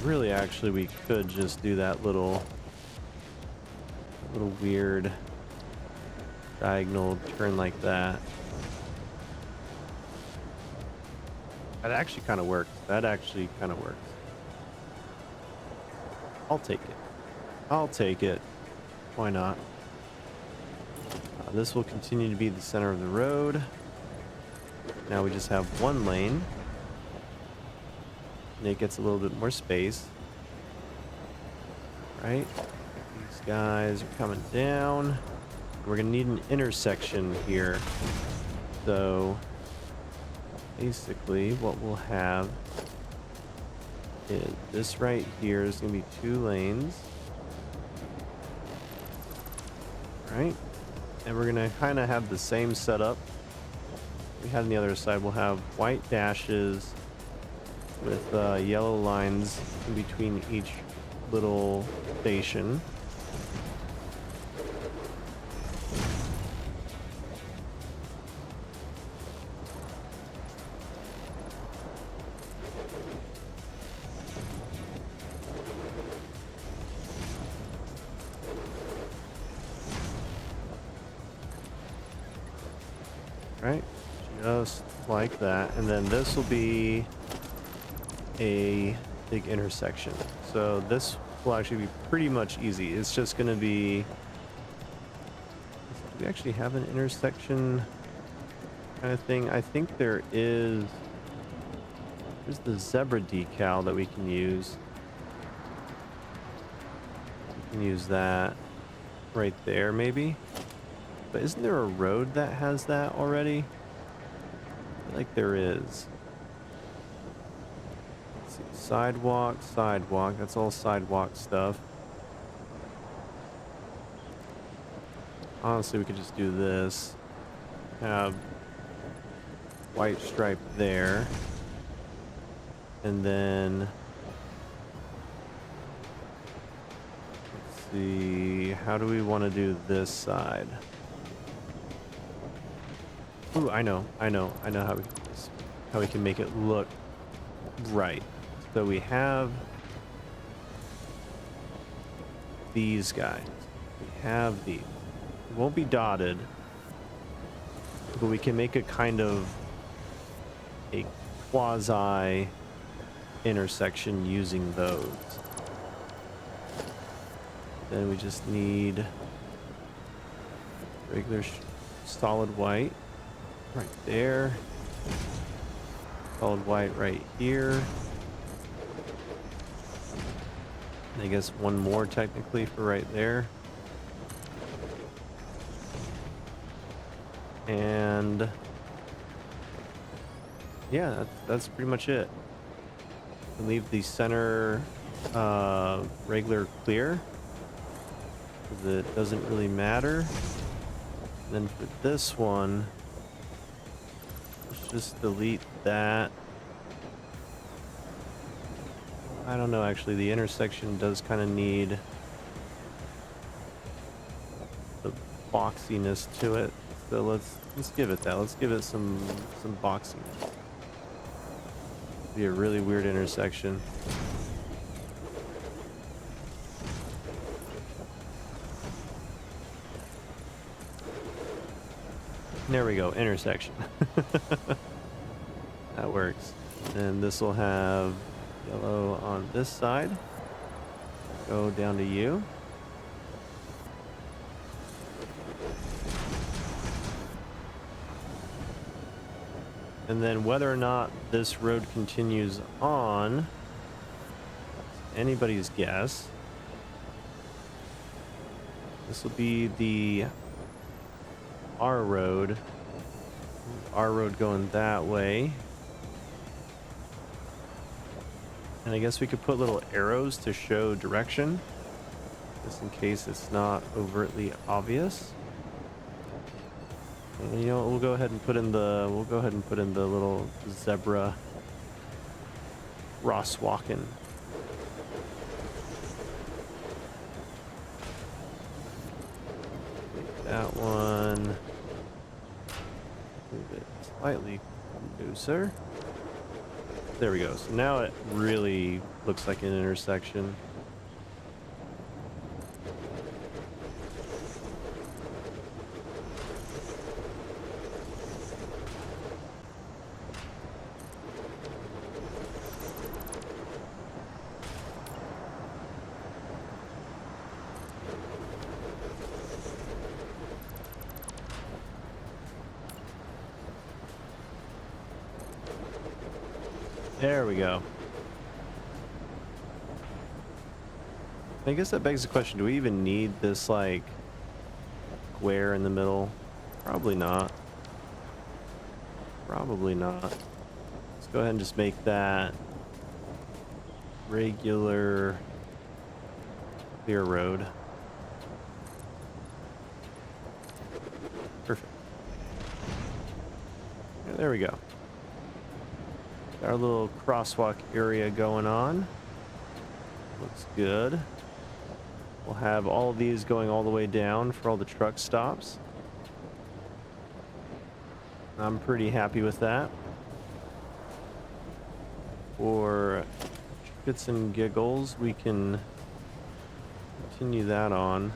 [SPEAKER 1] Really, actually, we could just do that little weird diagonal turn like that. That actually kind of works. That actually kind of works. I'll take it. I'll take it. Why not? This will continue to be the center of the road. Now we just have one lane. And it gets a little bit more space. Right? These guys are coming down. We're going to need an intersection here. So basically what we'll have is this right here is going to be 2 lanes. Right? And we're going to kind of have the same setup we had on the other side. We'll have white dashes with yellow lines in between each little station. Right? just like that. And then this will be a big intersection. So this will actually be pretty much easy. It's just going to be... Do we actually have an intersection kind of thing? I think there is... There's the zebra decal that we can use. We can use that right there, maybe. But isn't there a road that has that already? I feel like there is. Let's see. Sidewalk, sidewalk. That's all sidewalk stuff. Honestly, we could just do this. Have white stripe there. And then... Let's see. How do we want to do this side? Ooh, I know how we can make it look right. So we have these guys. We have these. It won't be dotted, but we can make a kind of a quasi intersection using those. Then we just need regular solid white right there. Solid white right here. And I guess one more technically for right there. And yeah, that's pretty much it. Leave the center regular clear, because it doesn't really matter. And then for this one, let's just delete that. I don't know, actually, the intersection does kind of need the boxiness to it. So let's give it that. Let's give it some boxiness. Be a really weird intersection. There we go, intersection. That works. And this will have yellow on this side. Go down to you. And then whether or not this road continues on, anybody's guess. This will be the R road. R road going that way. And I guess we could put little arrows to show direction, just in case it's not overtly obvious. And, you know, we'll go ahead and put in the little zebra crosswalking. That one. Move it slightly looser. There we go. So now it really looks like an intersection. There we go. I guess that begs the question, do we even need this, like, square in the middle? Probably not. Probably not. Let's go ahead and just make that regular clear road. Perfect. Yeah, there we go. Got our little crosswalk area going on. Looks good. We'll have all of these going all the way down for all the truck stops. I'm pretty happy with that. For shits and giggles, we can continue that on.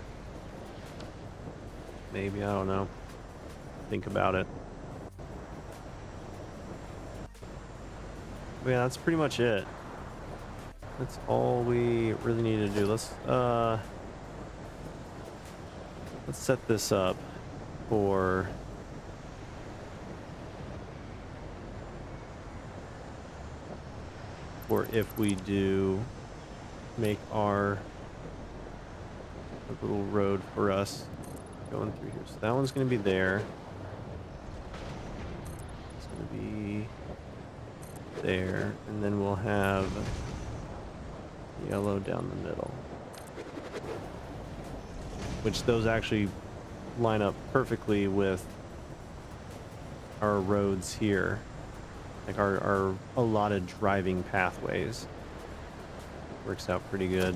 [SPEAKER 1] Maybe, I don't know. Think about it. But yeah, that's pretty much it. That's all we really need to do. Let's set this up for if we do make our little road for us going through here. So that one's going to be there. It's going to be there, and then we'll have yellow down the middle, which those actually line up perfectly with our roads here, like our allotted driving pathways. Works out pretty good.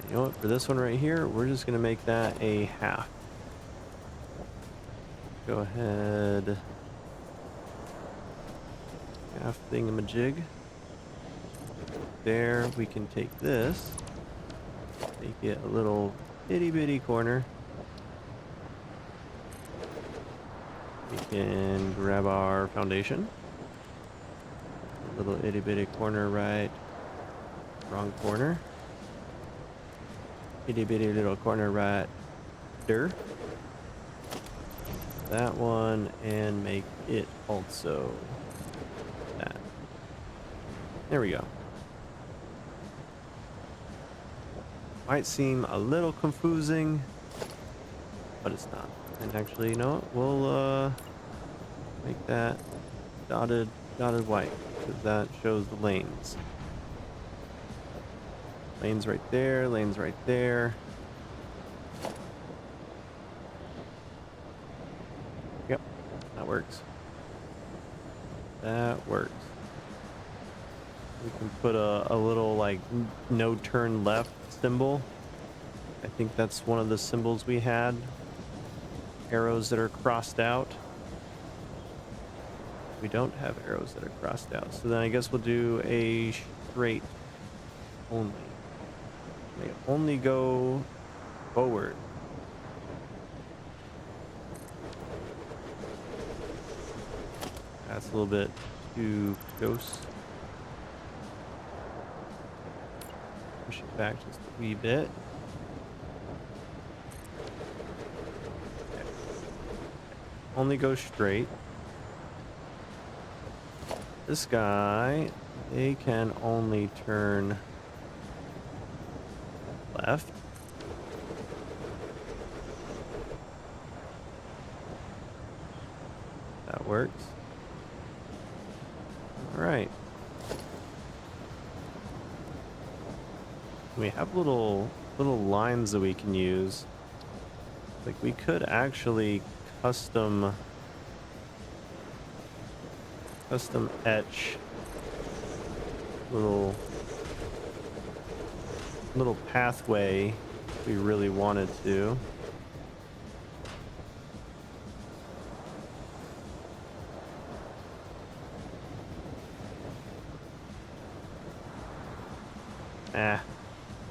[SPEAKER 1] And you know what, for this one right here, we're just gonna make that a half. Go ahead, half thingamajig. There, we can take this, make it a little itty bitty corner. We can grab our foundation. A little itty bitty corner, right? Wrong corner. Itty bitty little corner right there. That one, and make it also that. There we go. Might seem a little confusing, but it's not. And actually, you know what? We'll make that dotted white, because that shows the lanes. Lanes right there, lanes right there. Yep, that works. That works. We can put a little like no turn left symbol. I think that's one of the symbols we had. Arrows that are crossed out. We don't have arrows that are crossed out. So then I guess we'll do a straight only. They only go forward. That's a little bit too close. Push it back just a wee bit. Okay. Only go straight. This guy, they can only turn left. That works. All right. We have little lines that we can use. Like we could actually custom etch little pathway if we really wanted to.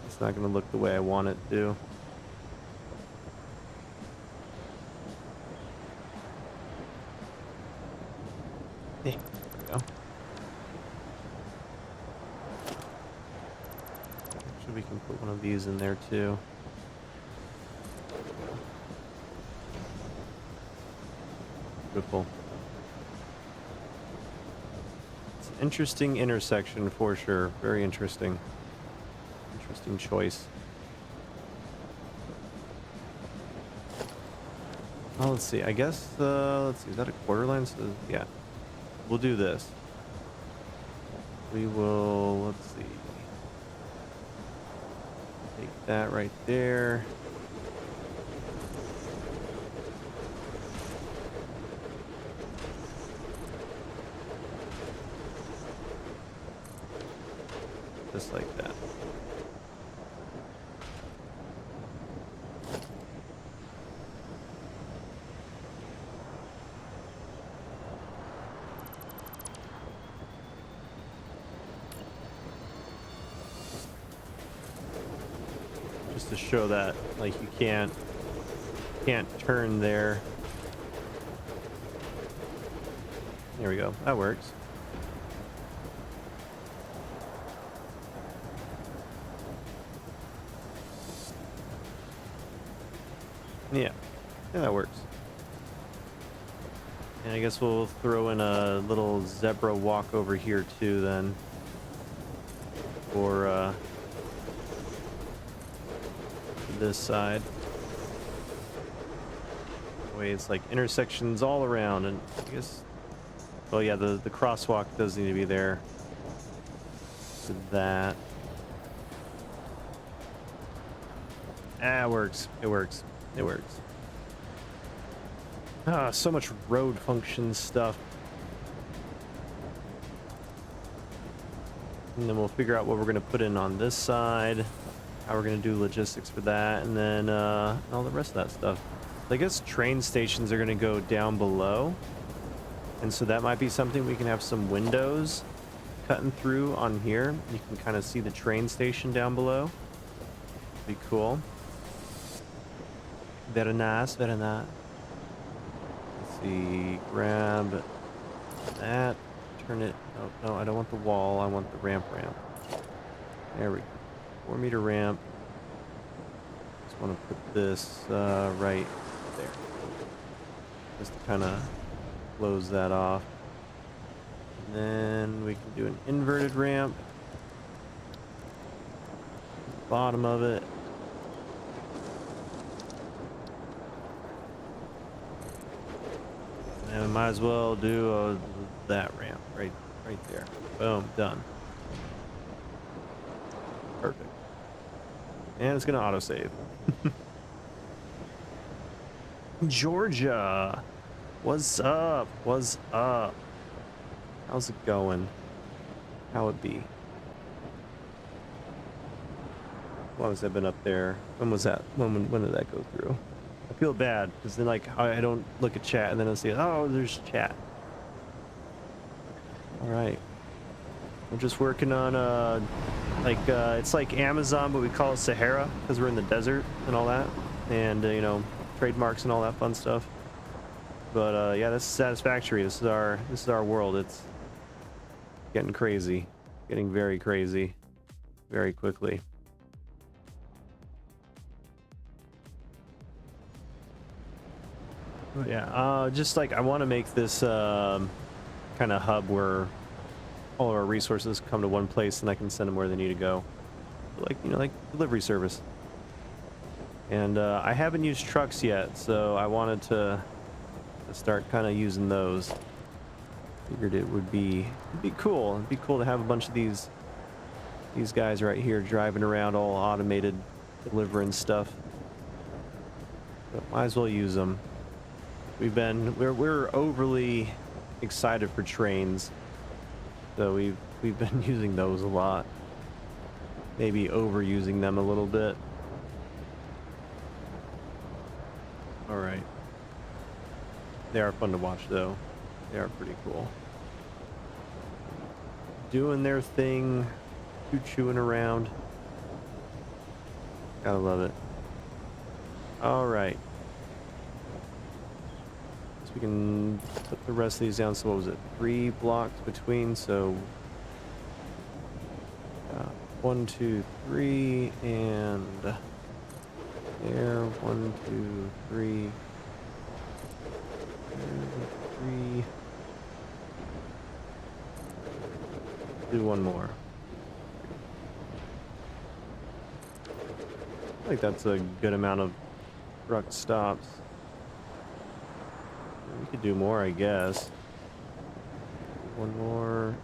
[SPEAKER 1] It's not going to look the way I want it to. There we go. Actually, we can put one of these in there too. Beautiful. It's an interesting intersection for sure. Very interesting. Interesting choice. Oh, let's see. I guess, let's see. Is that a quarter line? So, yeah. We'll do this. We will, let's see. Take that right there. Just like that. Just to show that, like, you can't turn there. There we go. That works. Yeah, yeah, that works. And I guess we'll throw in a little zebra walk over here too then. For this side. Way it's like intersections all around, and I guess, well, yeah, the crosswalk does need to be there for that. Ah, it works. It works. It works. Ah, so much road function stuff. And then we'll figure out what we're going to put in on this side, how we're going to do logistics for that, and then all the rest of that stuff. I guess train stations are going to go down below, and so that might be something we can have some windows cutting through on here. You can kind of see the train station down below. Be cool. Very nice, very nice. Let's see, grab that, turn it. Oh, no, I don't want the wall, I want the ramp. There we go. 4-meter ramp. Just want to put this right there. Just to kind of close that off. And then we can do an inverted ramp. Bottom of it. And we might as well do that ramp right there. Boom, done. Perfect. And it's gonna autosave. Georgia, what's up? What's up? How's it going? How it be? How long has that been up there? When was that? When did that go through? I feel bad because then, like, I don't look at chat and then I see, oh, there's chat. All right. I'm just working on it's like Amazon, but we call it Sahara because we're in the desert and all that, and you know, trademarks and all that fun stuff. But yeah, this is Satisfactory. This is our world. It's getting crazy, getting very crazy, very quickly. But yeah, just like I want to make this kind of hub where all of our resources come to one place and I can send them where they need to go, like, you know, like delivery service. And I haven't used trucks yet, so I wanted to start kind of using those. Figured it'd be cool. It'd be cool to have a bunch of these guys right here driving around, all automated, delivering stuff. But might as well use them. We're overly excited for trains, so we've been using those a lot. Maybe overusing them a little bit. All right. They are fun to watch, though. They are pretty cool. Doing their thing, chewing around. Gotta love it. All right. So we can put the rest of these down. So what was it? 3 blocks between. So 1, 2, 3, and there. 1, 2, 3. 3. Do one more. I think that's a good amount of truck stops. We could do more, I guess. One more.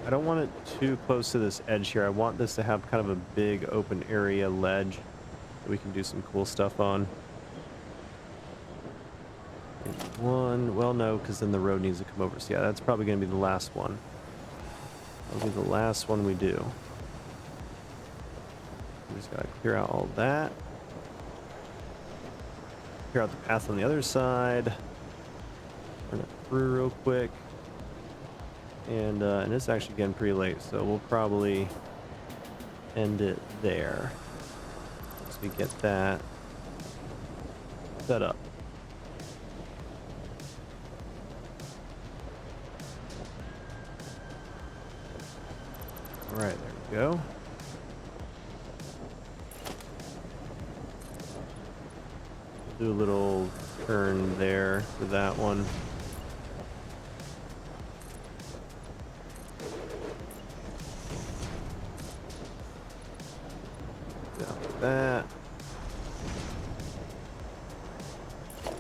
[SPEAKER 1] I don't want it too close to this edge here. I want this to have kind of a big open area ledge that we can do some cool stuff on. And one, well, no, because then the road needs to come over. So yeah, that's probably going to be the last one. That'll be the last one we do. We just gotta clear out all that. Clear out the path on the other side. Run it through real quick. And it's actually getting pretty late, so we'll probably end it there. Once we get that set up. All right, there we go. Do a little turn there for that one. Got that.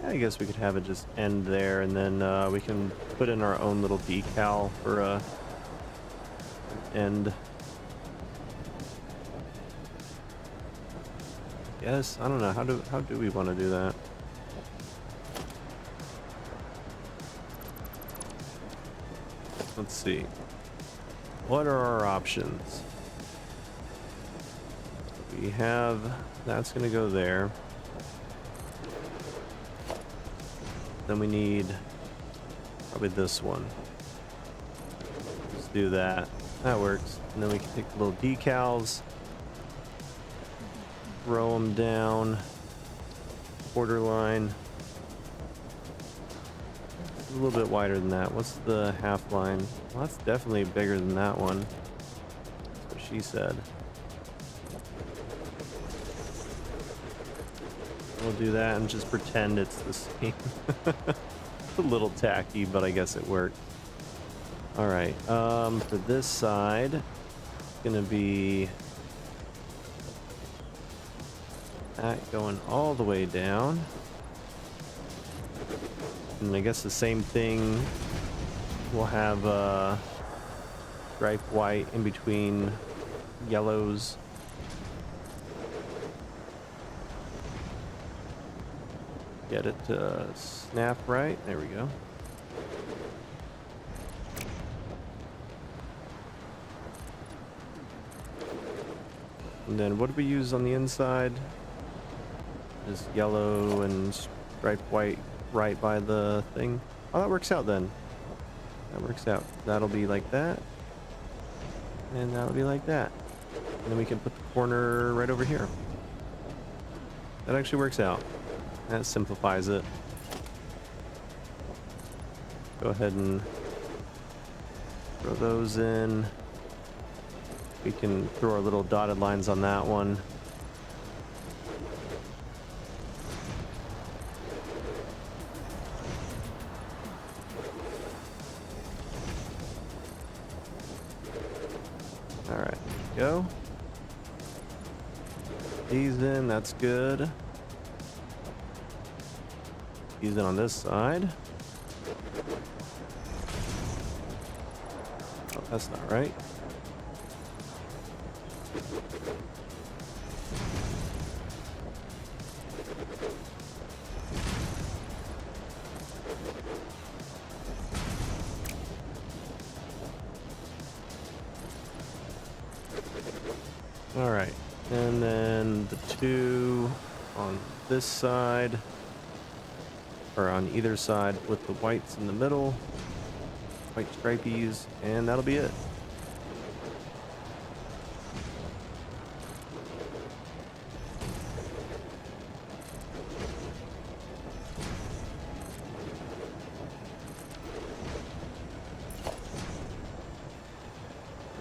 [SPEAKER 1] I guess we could have it just end there, and then we can put in our own little decal for an end. Yes, I don't know. How do we want to do that? Let's see. What are our options? We have that's gonna go there. Then we need probably this one. Let's do that. That works. And then we can take the little decals, throw them down, borderline. It's a little bit wider than that. What's the half line? Well, that's definitely bigger than that one. That's what she said. We'll do that and just pretend it's the same. It's a little tacky, but I guess it worked. All right, for this side, it's gonna be that going all the way down. And I guess the same thing, we'll have striped white in between yellows. Get it to snap right. There we go. And then what do we use on the inside? Just yellow and striped white right by the thing. Oh, that works out then. That works out. That'll be like that. And that'll be like that. And then we can put the corner right over here. That actually works out. That simplifies it. Go ahead and throw those in. We can throw our little dotted lines on that one. All right, go. These in, that's good. These in on this side. Oh, that's not right. All right, and then the two on this side, or on either side with the whites in the middle, white stripies, and that'll be it.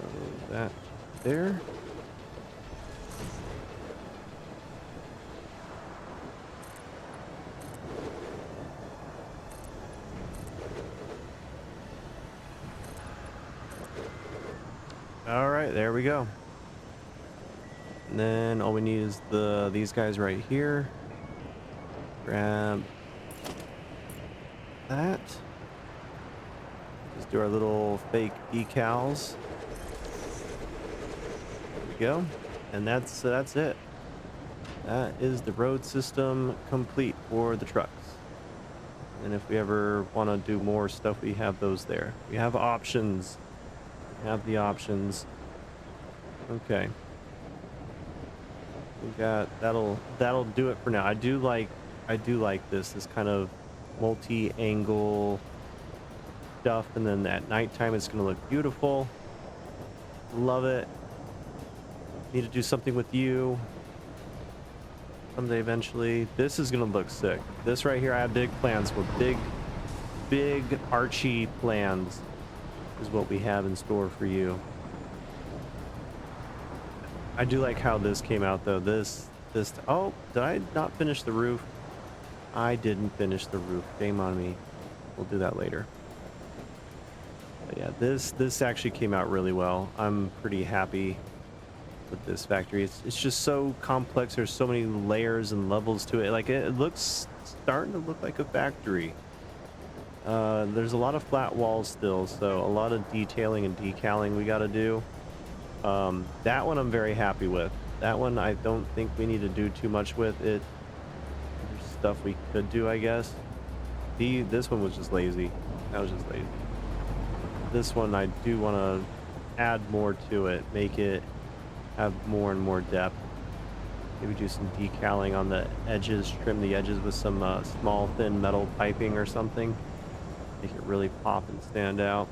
[SPEAKER 1] Throw that there. All right, there we go. And then all we need is these guys right here. Grab that. Just do our little fake decals. There we go. And that's it. That is the road system complete for the trucks. And if we ever want to do more stuff, we have those there. We have options. Have the options. Okay. We got that'll do it for now. I do like this kind of multi-angle stuff, and then at nighttime it's gonna look beautiful. Love it. Need to do something with you someday eventually. This is gonna look sick. This right here, I have big plans for. Big Archie plans is what we have in store for you. I do like how this came out though. This oh, did I not finish the roof? I didn't finish the roof. Shame on me. We'll do that later. But yeah, this actually came out really well. I'm pretty happy with this factory. It's just so complex. There's so many layers and levels to it. Like it looks starting to look like a factory. There's a lot of flat walls still, so a lot of detailing and decaling we got to do. That one I'm very happy with. That one I don't think we need to do too much with it. There's stuff we could do, I guess. This one was just lazy. That was just lazy. This one I do want to add more to it, make it have more and more depth. Maybe do some decaling on the edges, trim the edges with some small thin metal piping or something. Make it really pop and stand out.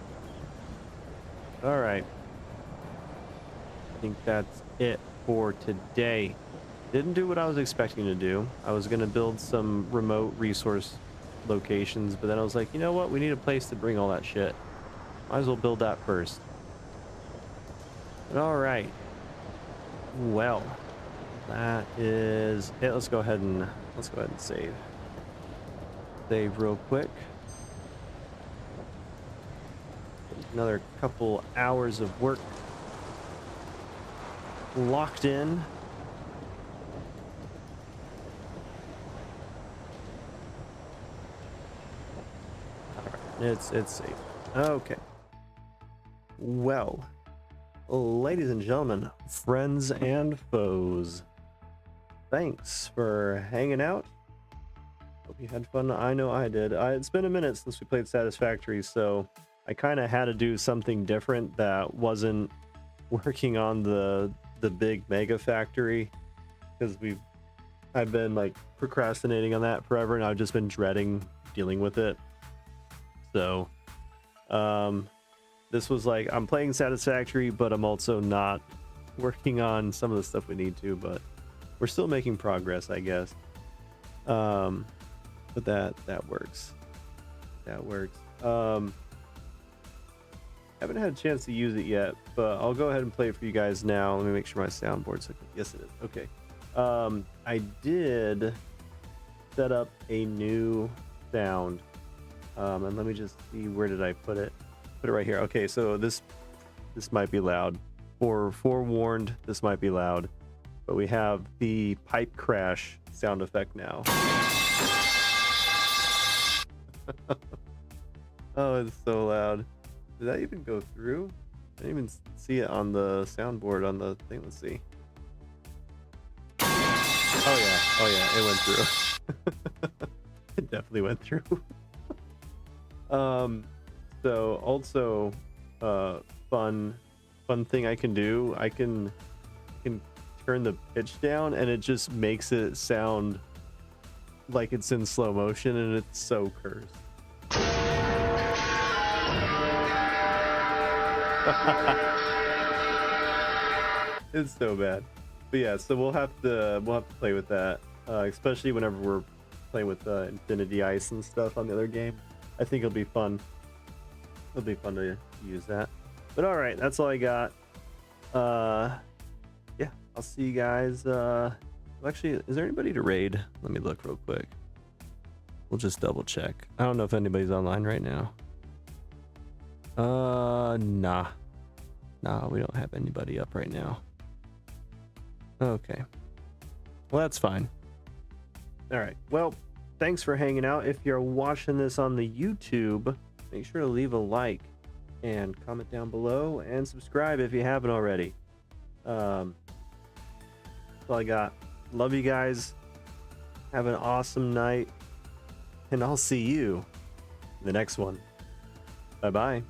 [SPEAKER 1] All right. I think that's it for today. Didn't do what I was expecting to do. I was going to build some remote resource locations, but then I was like, you know what? We need a place to bring all that shit. Might as well build that first. But all right. Well, that is it. Let's go ahead and save. Save real quick. Another couple hours of work locked in. All right, it's safe. Okay. Well, ladies and gentlemen, friends and foes, thanks for hanging out. Hope you had fun. I know I did. It's been a minute since we played Satisfactory, so I kind of had to do something different that wasn't working on the big mega factory, because I've been like procrastinating on that forever, and I've just been dreading dealing with it. So this was like, I'm playing Satisfactory, but I'm also not working on some of the stuff we need to, but we're still making progress, I guess. But that works. That works. Haven't had a chance to use it yet, but I'll go ahead and play it for you guys now. Let me make sure my soundboard's okay. Yes, it is. Okay. I did set up a new sound. And let me just see, where did I put it? Put it right here. Okay, so this might be loud. Forewarned, this might be loud. But we have the pipe crash sound effect now. Oh, it's so loud. Did that even go through? I didn't even see it on the soundboard on the thing. Let's see. Oh yeah, it went through. It definitely went through. So also fun thing I can do, I can turn the pitch down and it just makes it sound like it's in slow motion, and it's so cursed. It's so bad. But yeah, so we'll have to play with that, especially whenever we're playing with Infinity Ice and stuff on the other game. I think it'll be fun. It'll be fun to use that. But all right, that's all I got. Yeah, I'll see you guys. Actually, is there anybody to raid? Let me look real quick. We'll just double check. I don't know if anybody's online right now. Nah, we don't have anybody up right now. Okay, well, that's fine. All right, well, thanks for hanging out. If you're watching this on the YouTube, make sure to leave a like and comment down below, and subscribe if you haven't already. That's all I got. Love you guys. Have an awesome night, and I'll see you in the next one. Bye bye.